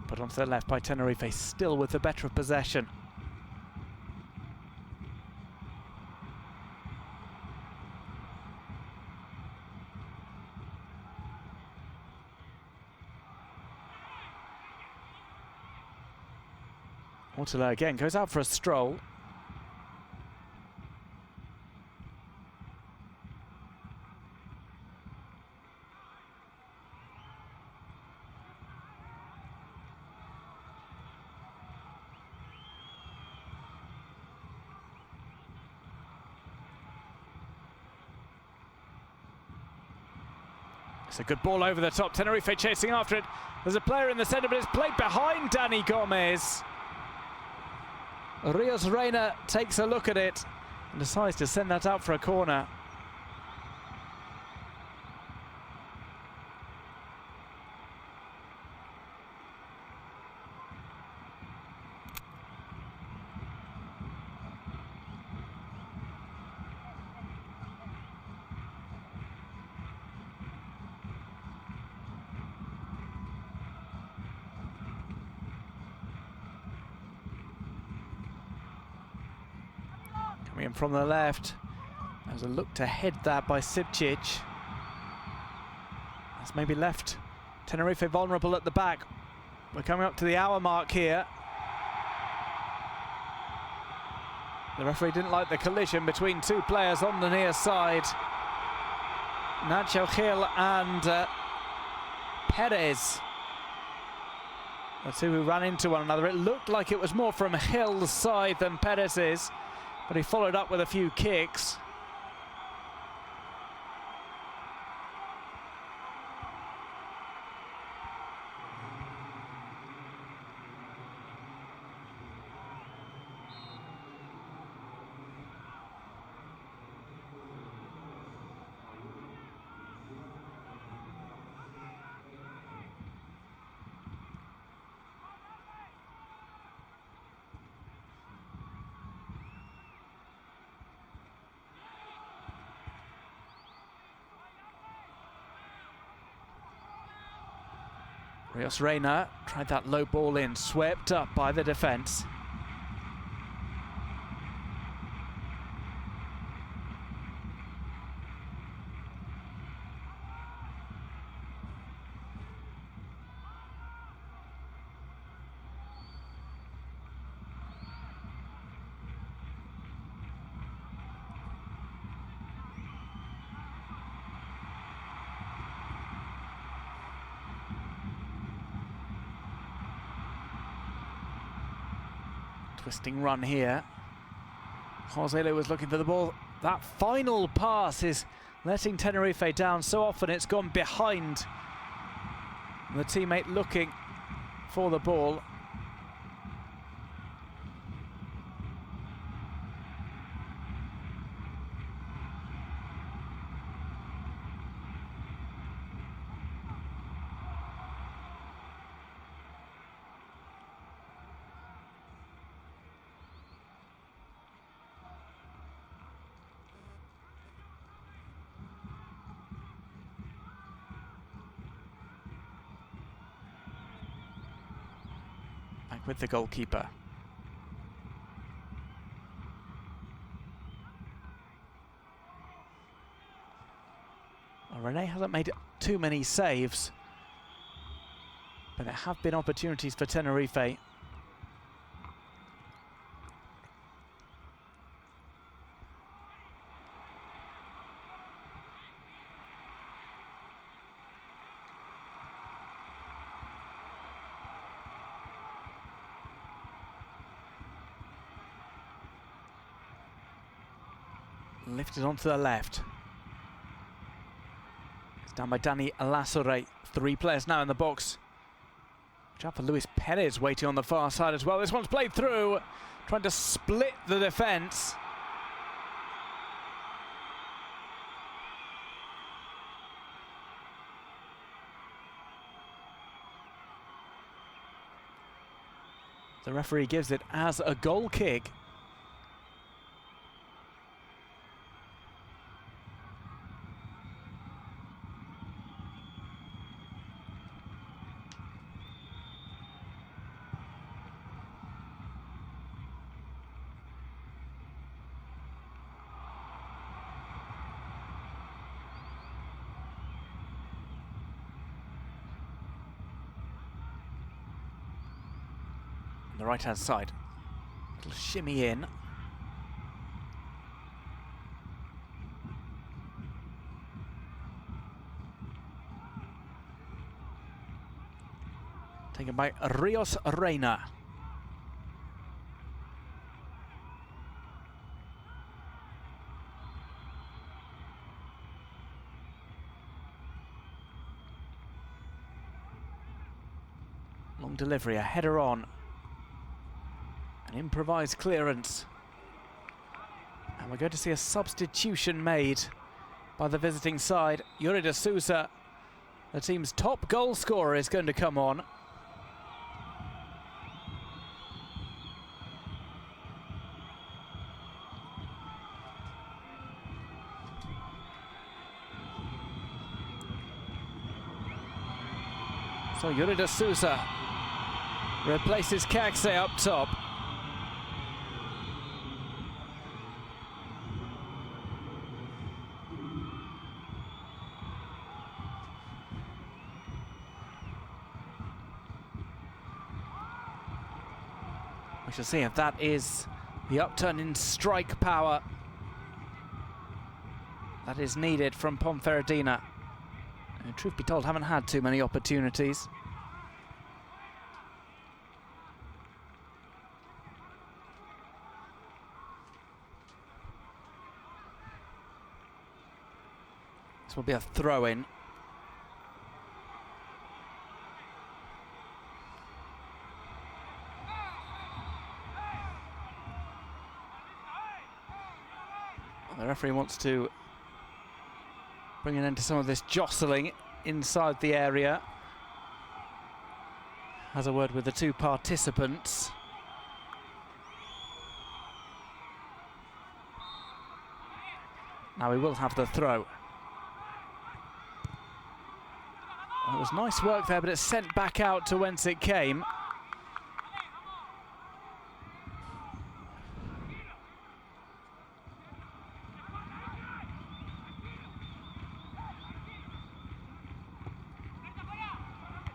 Put onto the left by Tenerife, still with the better of possession. Ortola again goes out for a stroll. It's a good ball over the top. Tenerife chasing after it. There's a player in the centre, but it's played behind Dani Gomez. Rios Reina takes a look at it and decides to send that out for a corner. Coming in from the left. There's a look to head that by Sipcic. That's maybe left Tenerife vulnerable at the back. We're coming up to the hour mark here. The referee didn't like the collision between two players on the near side. Nacho Gil and Perez. The two who ran into one another. It looked like it was more from Gil's side than Perez's, but he followed up with a few kicks. Rios Reina tried that low ball in, swept up by the defence. Twisting run here. Josele was looking for the ball. That final pass is letting Tenerife down. So often it's gone behind the teammate looking for the ball. With the goalkeeper. Well, Rene hasn't made too many saves, but there have been opportunities for Tenerife. Lifted onto the left. It's down by Dani Lasore. Three players now in the box. Watch out for Luis Perez waiting on the far side as well. This one's played through, trying to split the defence. The referee gives it as a goal kick. On the right-hand side, Little shimmy in. Taken by Rios Reina. Long delivery, a header on. An improvised clearance. And we're going to see a substitution made by the visiting side. Yuri de Souza, the team's top goal scorer, is going to come on. So Yuri de Souza replaces Kakse up top. We shall see if that is the upturn in strike power that is needed from Ponferradina. And truth be told, haven't had too many opportunities. This will be a throw-in. The referee wants to bring an end to some of this jostling inside the area. Has a word with the two participants. Now we will have the throw. Well, it was nice work there, but it's sent back out to whence it came.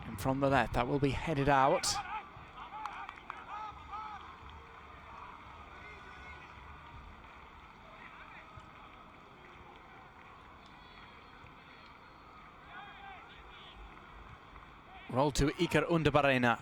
And from the left, that will be headed out. Roll to Iker Underbarena.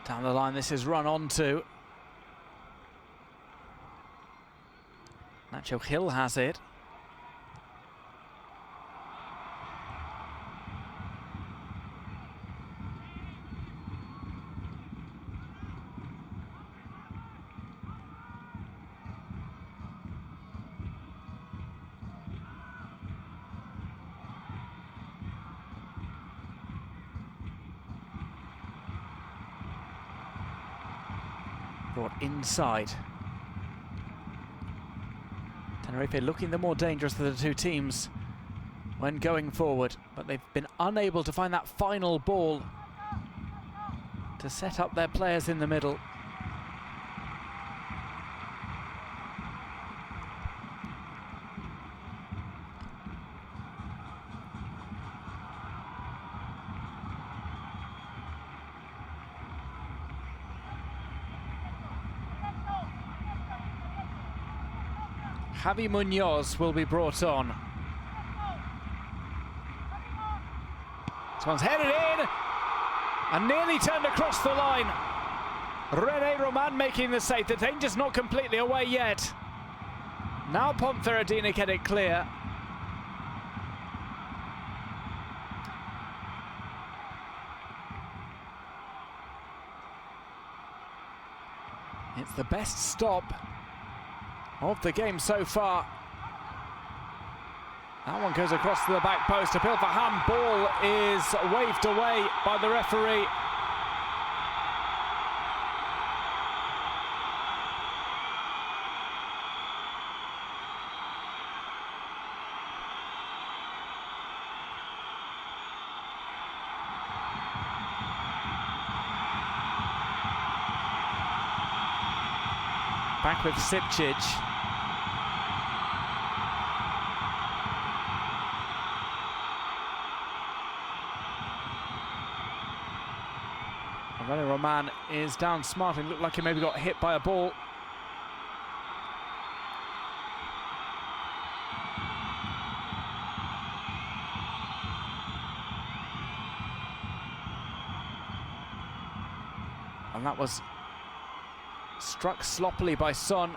Down the line, this is run onto. Nacho Gil has it. Brought inside. Tenerife looking the more dangerous of the two teams when going forward, but they've been unable to find that final ball to set up their players in the middle. Javi Munoz will be brought on. This one's headed in and nearly turned across the line. René Roman making the save. The danger's not completely away yet. Now Ponferradina get it clear. It's the best stop of the game so far. That one goes across to the back post. Appeal for handball is waved away by the referee. Back with Sipcic. Rene Roman is down smartly. Looked like he maybe got hit by a ball. And that was struck sloppily by Son.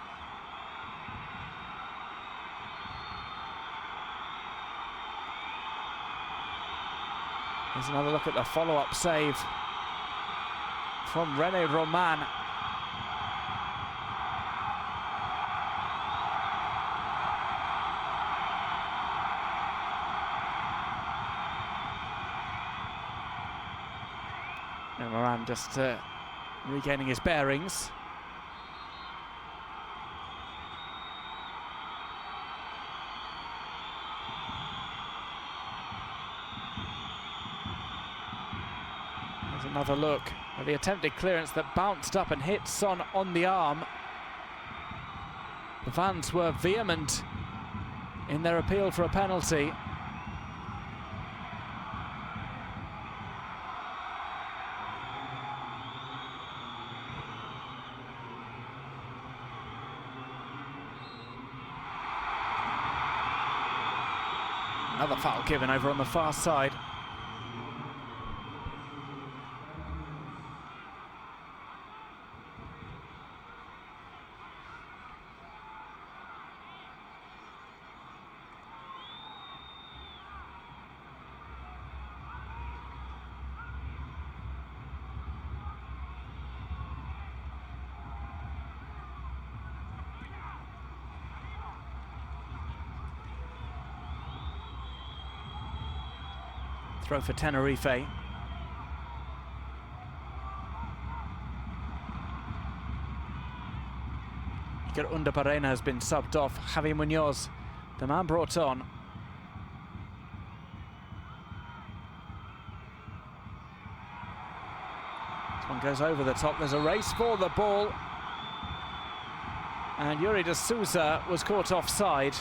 Here's another look at the follow-up save from Rene Roman. And Moran just regaining his bearings. There's another look at the attempted clearance that bounced up and hit Son on the arm. The fans were vehement in their appeal for a penalty. Another foul given over on the far side. Throw for Tenerife. Undaparena has been subbed off. Javi Munoz, the man brought on. This one goes over the top. There's a race for the ball. And Yuri de Souza was caught offside.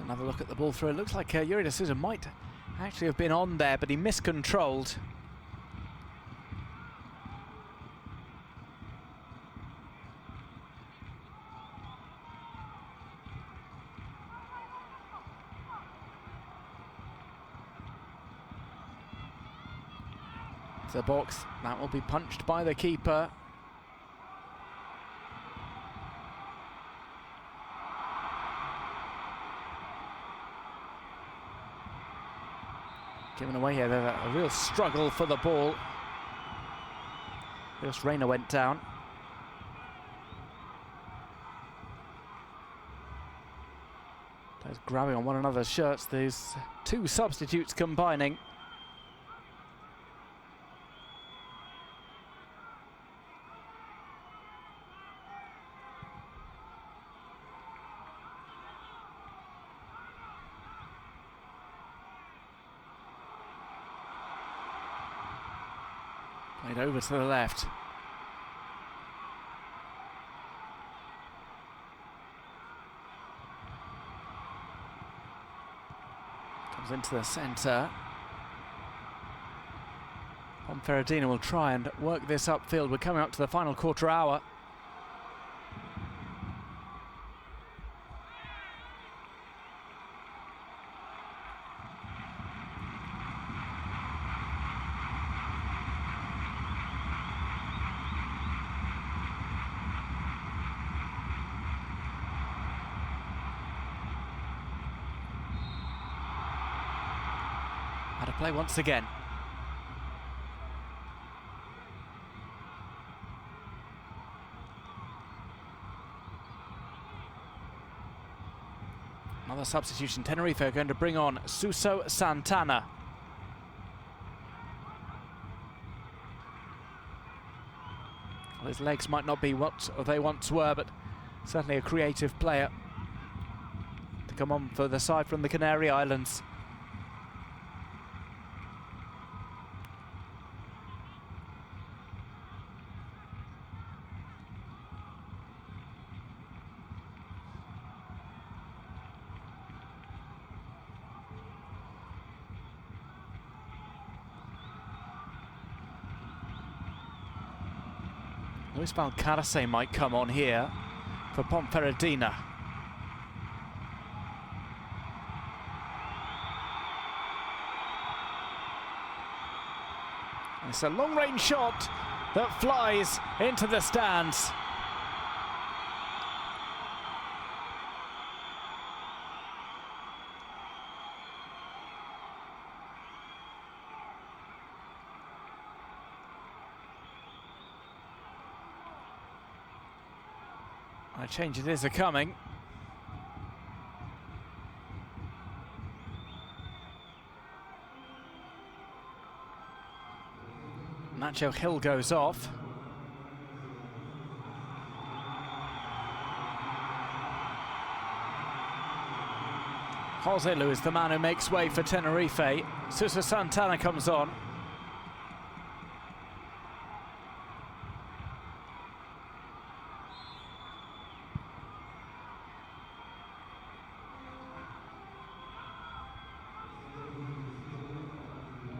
Another look at the ball through. It looks like Yuri de Souza might actually have been on there, but he miscontrolled. The box, that will be punched by the keeper. Given away here, a real struggle for the ball. Just Reina went down. Players grabbing on one another's shirts. There's two substitutes combining. Played over to the left. Comes into the centre. Ponferradina will try and work this upfield. We're coming up to the final quarter hour. Out of play once again. Another substitution. Tenerife are going to bring on Suso Santana. Well, his legs might not be what they once were, but certainly a creative player to come on for the side from the Canary Islands. Luis Valcarce might come on here for Ponferradina. It's a long-range shot that flies into the stands. Changes are coming. Nacho Hill goes off. Jose Lu is the man who makes way for Tenerife. Suso Santana comes on.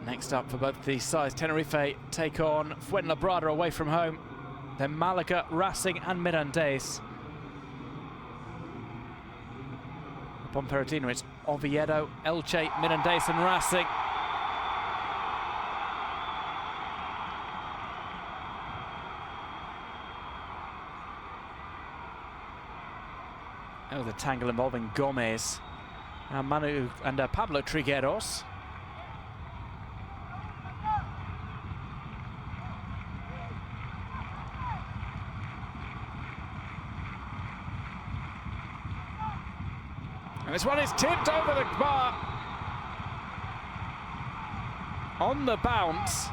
Next up for both these sides, Tenerife take on Fuenlabrada away from home. Then Malaga, Racing and Mirandés. Ponferradina, it's Oviedo, Elche, Mirandés and Racing. Oh, the tangle involving Gomez and Manu and Pablo Trigueros. And this one is tipped over the bar. On the bounce.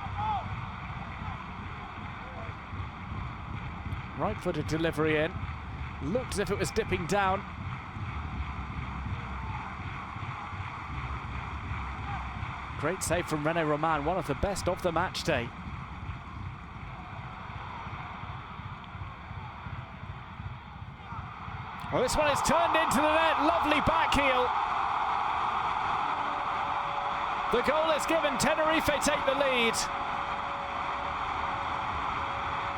Right-footed delivery in. Looked as if it was dipping down. Great save from René Roman, one of the best of the match day. Well, this one is turned into the net. Lovely back heel. The goal is given. Tenerife take the lead.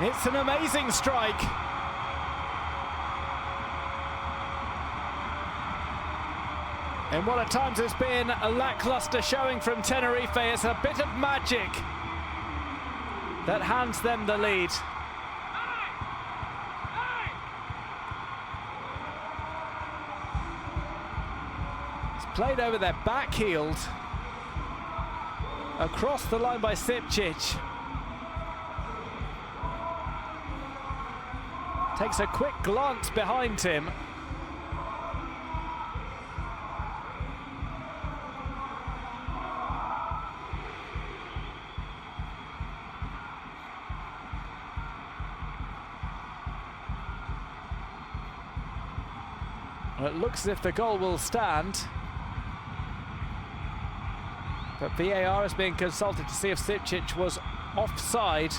It's an amazing strike. And what at times has been a lackluster showing from Tenerife, it's a bit of magic that hands them the lead. Played over their back heeled across the line by Sipčić. Takes a quick glance behind him. Well, it looks as if the goal will stand. But VAR is being consulted to see if Sipčić was offside.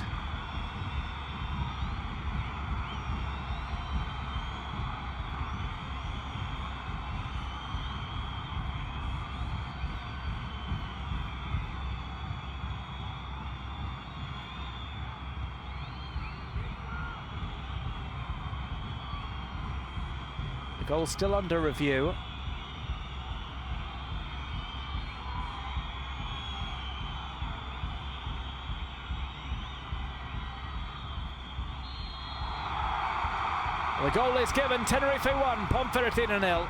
The goal's still under review. The goal is given. Tenerife 1, Ponferradina 0.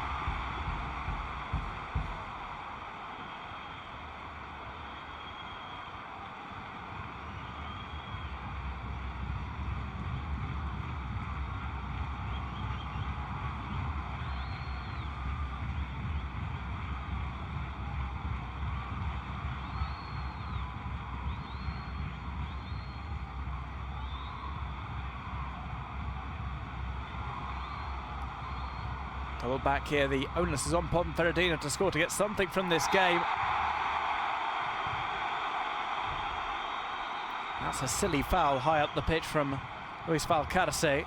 Double back here, the onus is on Ponferradina to score to get something from this game. That's a silly foul high up the pitch from Luis Valcarce.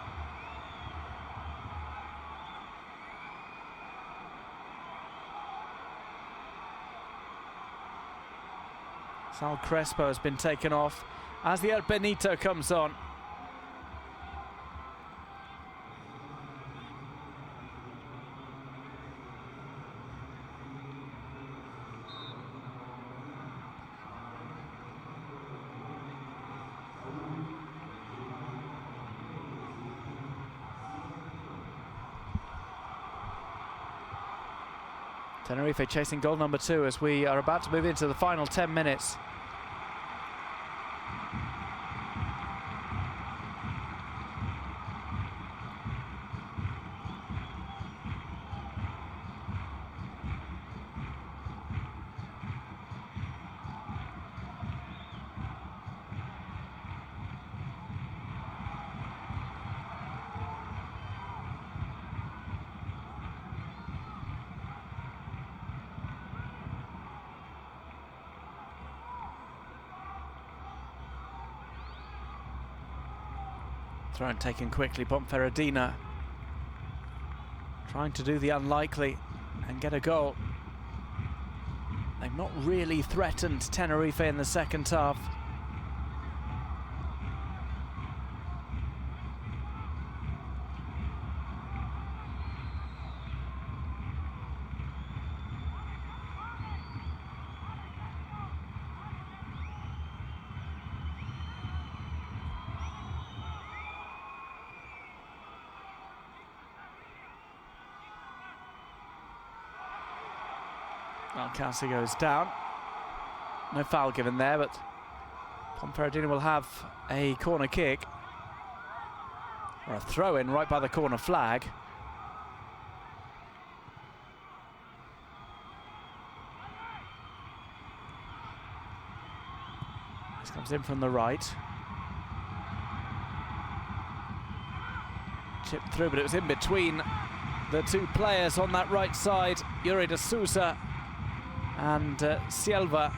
Sal Crespo has been taken off as the El Benito comes on. Tenerife chasing goal number 2 as we are about to move into the final 10 minutes. Throw and taken quickly, Ponferradina trying to do the unlikely and get a goal. They've not really threatened Tenerife in the second half. Valcarce goes down. No foul given there, but Ponferradina will have a corner kick. Or a throw-in right by the corner flag. This comes in from the right. Chipped through, but it was in between the two players on that right side, Yuri de Souza and Silva.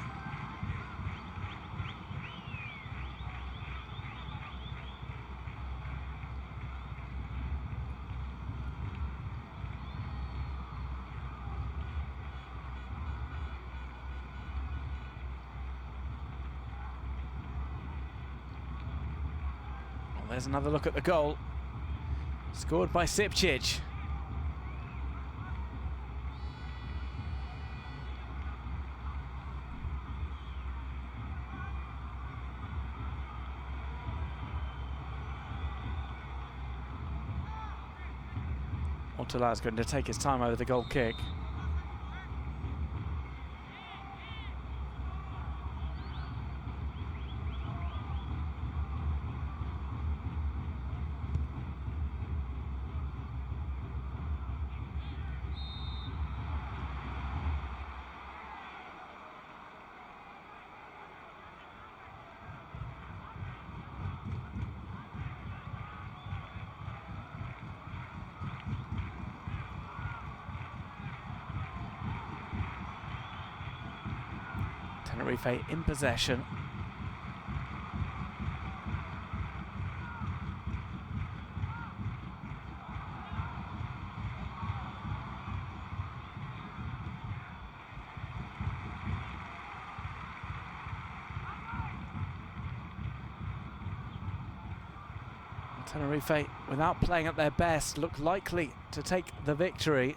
Well, there's another look at the goal. Scored by Sipcic. Ortola's going to take his time over the goal kick. Tenerife in possession. Tenerife, without playing at their best, look likely to take the victory.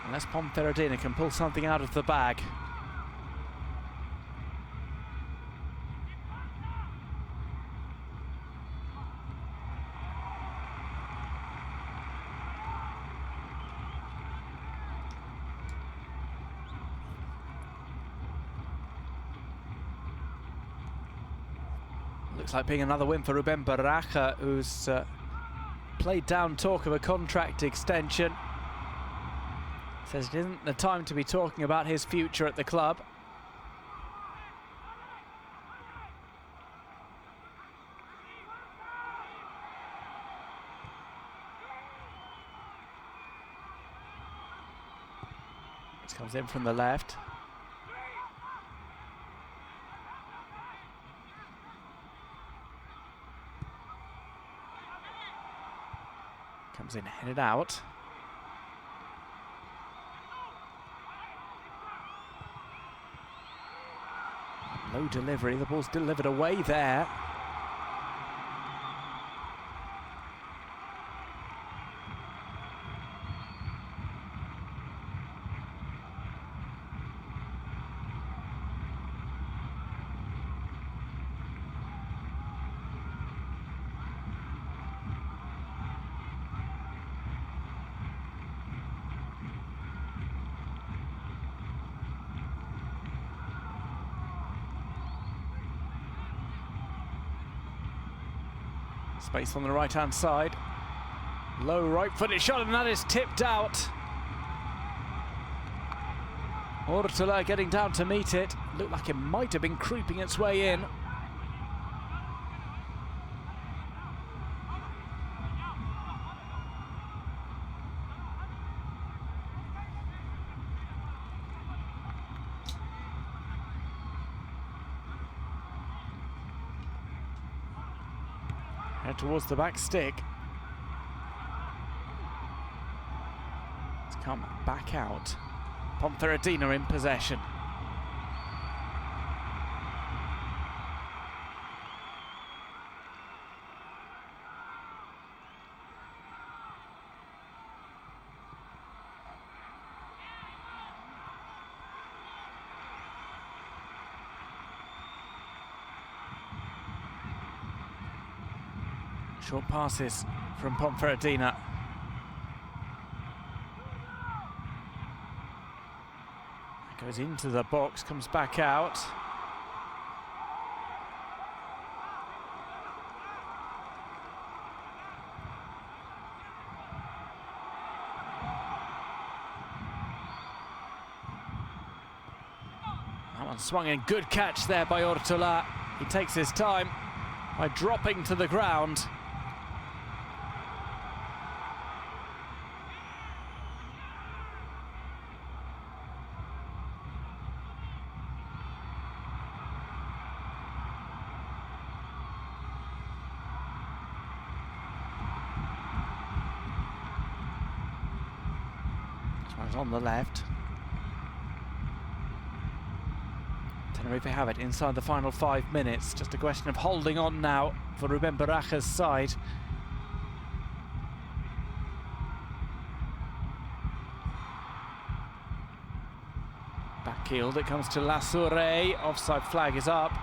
Unless Ponferradina can pull something out of the bag. Looks like being another win for Ruben Baraja, who's played down talk of a contract extension. Says it isn't the time to be talking about his future at the club. Comes in from the left. Comes in, headed out. Low delivery, the ball's delivered away there. Space on the right-hand side. Low right-footed shot, and that is tipped out. Ortola getting down to meet it. Looked like it might have been creeping its way in. Head towards the back stick. It's come back out. Ponferradina in possession. Short passes from Ponferradina. Goes into the box, comes back out. That one swung in, good catch there by Ortola. He takes his time by dropping to the ground. On the left. Tenerife have it inside the final 5 minutes. Just a question of holding on now for Ruben Baraja's side. Backheeled, it comes to Lasure. Offside flag is up.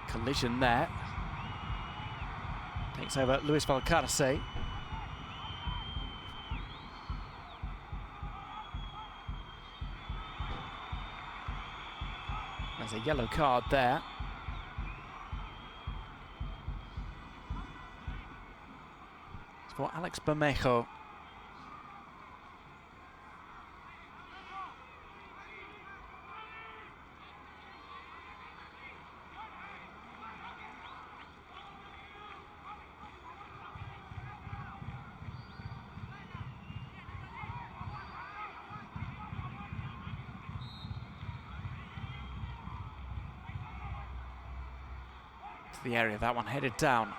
Collision there. Takes over Luis Valcarce. There's a yellow card there. It's for Alex Bermejo. The area, that one headed down.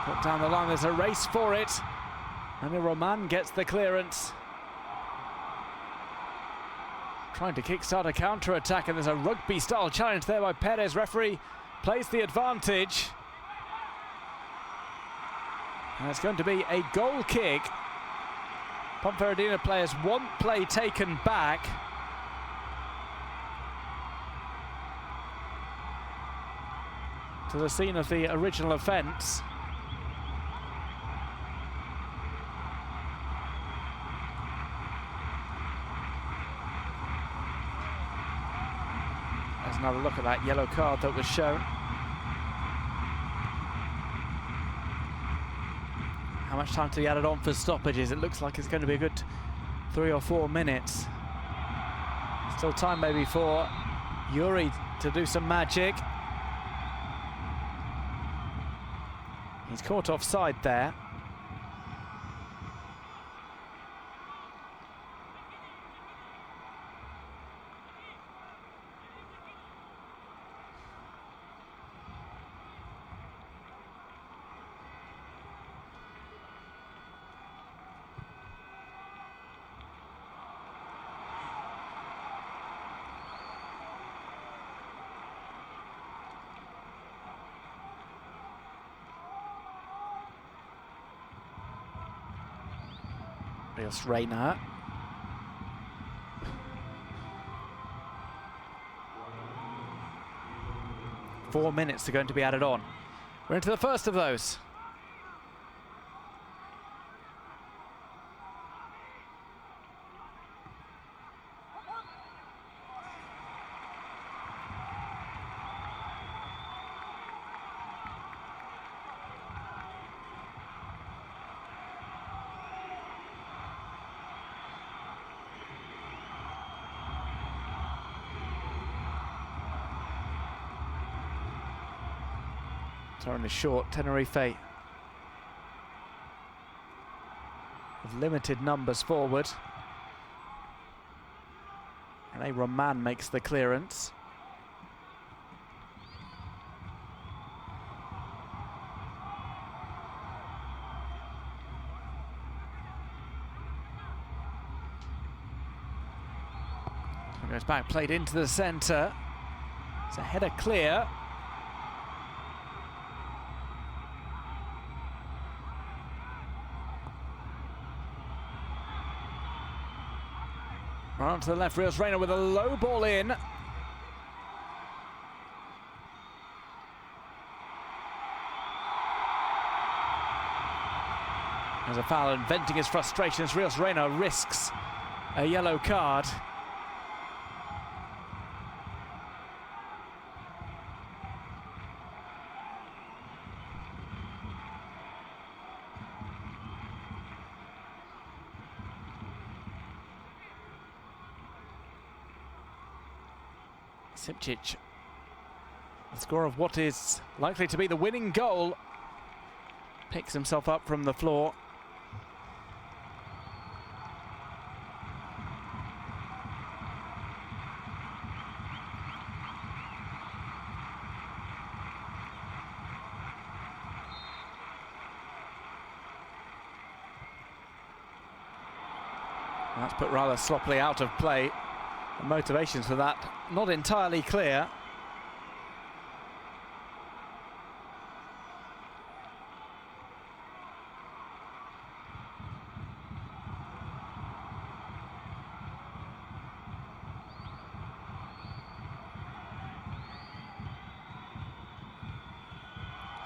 Put down the line, there's a race for it. And Roman gets the clearance. Trying to kickstart a counter-attack, and there's a rugby-style challenge there by Perez. Referee plays the advantage. And it's going to be a goal kick. Ponferradina players want play taken back. to the scene of the original offence. There's another look at that yellow card that was shown. How much time to be added on for stoppages? It looks like it's going to be a good 3 or 4 minutes. Still time maybe for Yuri to do some magic. He's caught offside there. Reina. Four minutes are going to be added on. We're into the first of those. Time is short. Tenerife with limited numbers forward. And a Roman makes the clearance. Goes back, played into the centre. It's a header clear. Right on to the left, Rios Reina with a low ball in. There's a foul, and venting his frustrations, Rios Reina risks a yellow card. Sipčić, the score of what is likely to be the winning goal, picks himself up from the floor. That's put rather sloppily out of play. The motivations for that not entirely clear.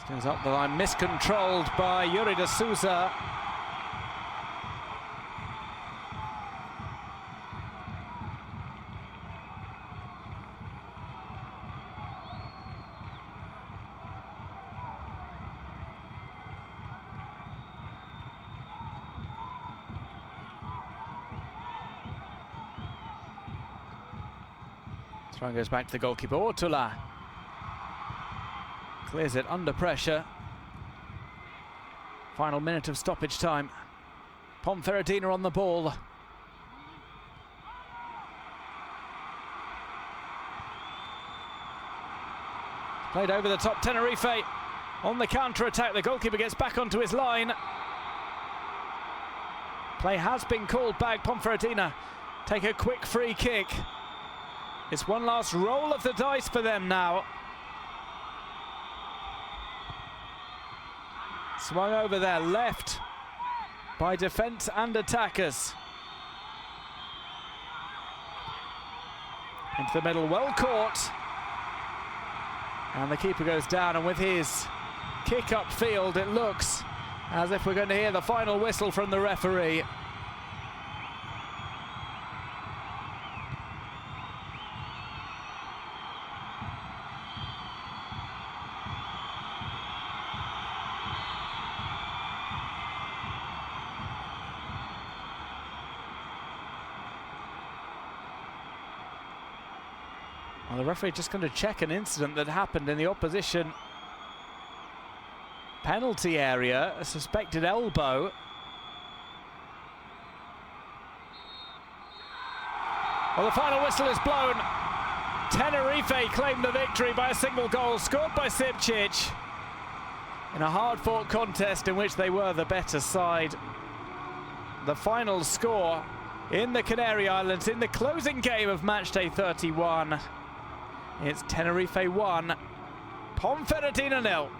Goes up the line, miscontrolled by Yuri de Souza. Throw goes back to the goalkeeper, Ortula. Clears it under pressure. Final minute of stoppage time. Ponferradina on the ball. Played over the top, Tenerife on the counter-attack. The goalkeeper gets back onto his line. Play has been called back. Ponferradina take a quick free kick. It's one last roll of the dice for them now. Swung over there, left by defence and attackers. Into the middle, well caught. And the keeper goes down, and with his kick upfield, it looks as if we're going to hear the final whistle from the referee. Well, the referee just going to check an incident that happened in the opposition penalty area, a suspected elbow. Well, the final whistle is blown. Tenerife claimed the victory by a single goal scored by Sipčić in a hard-fought contest in which they were the better side. The final score in the Canary Islands in the closing game of matchday 31. It's Tenerife 1, Ponferradina 0.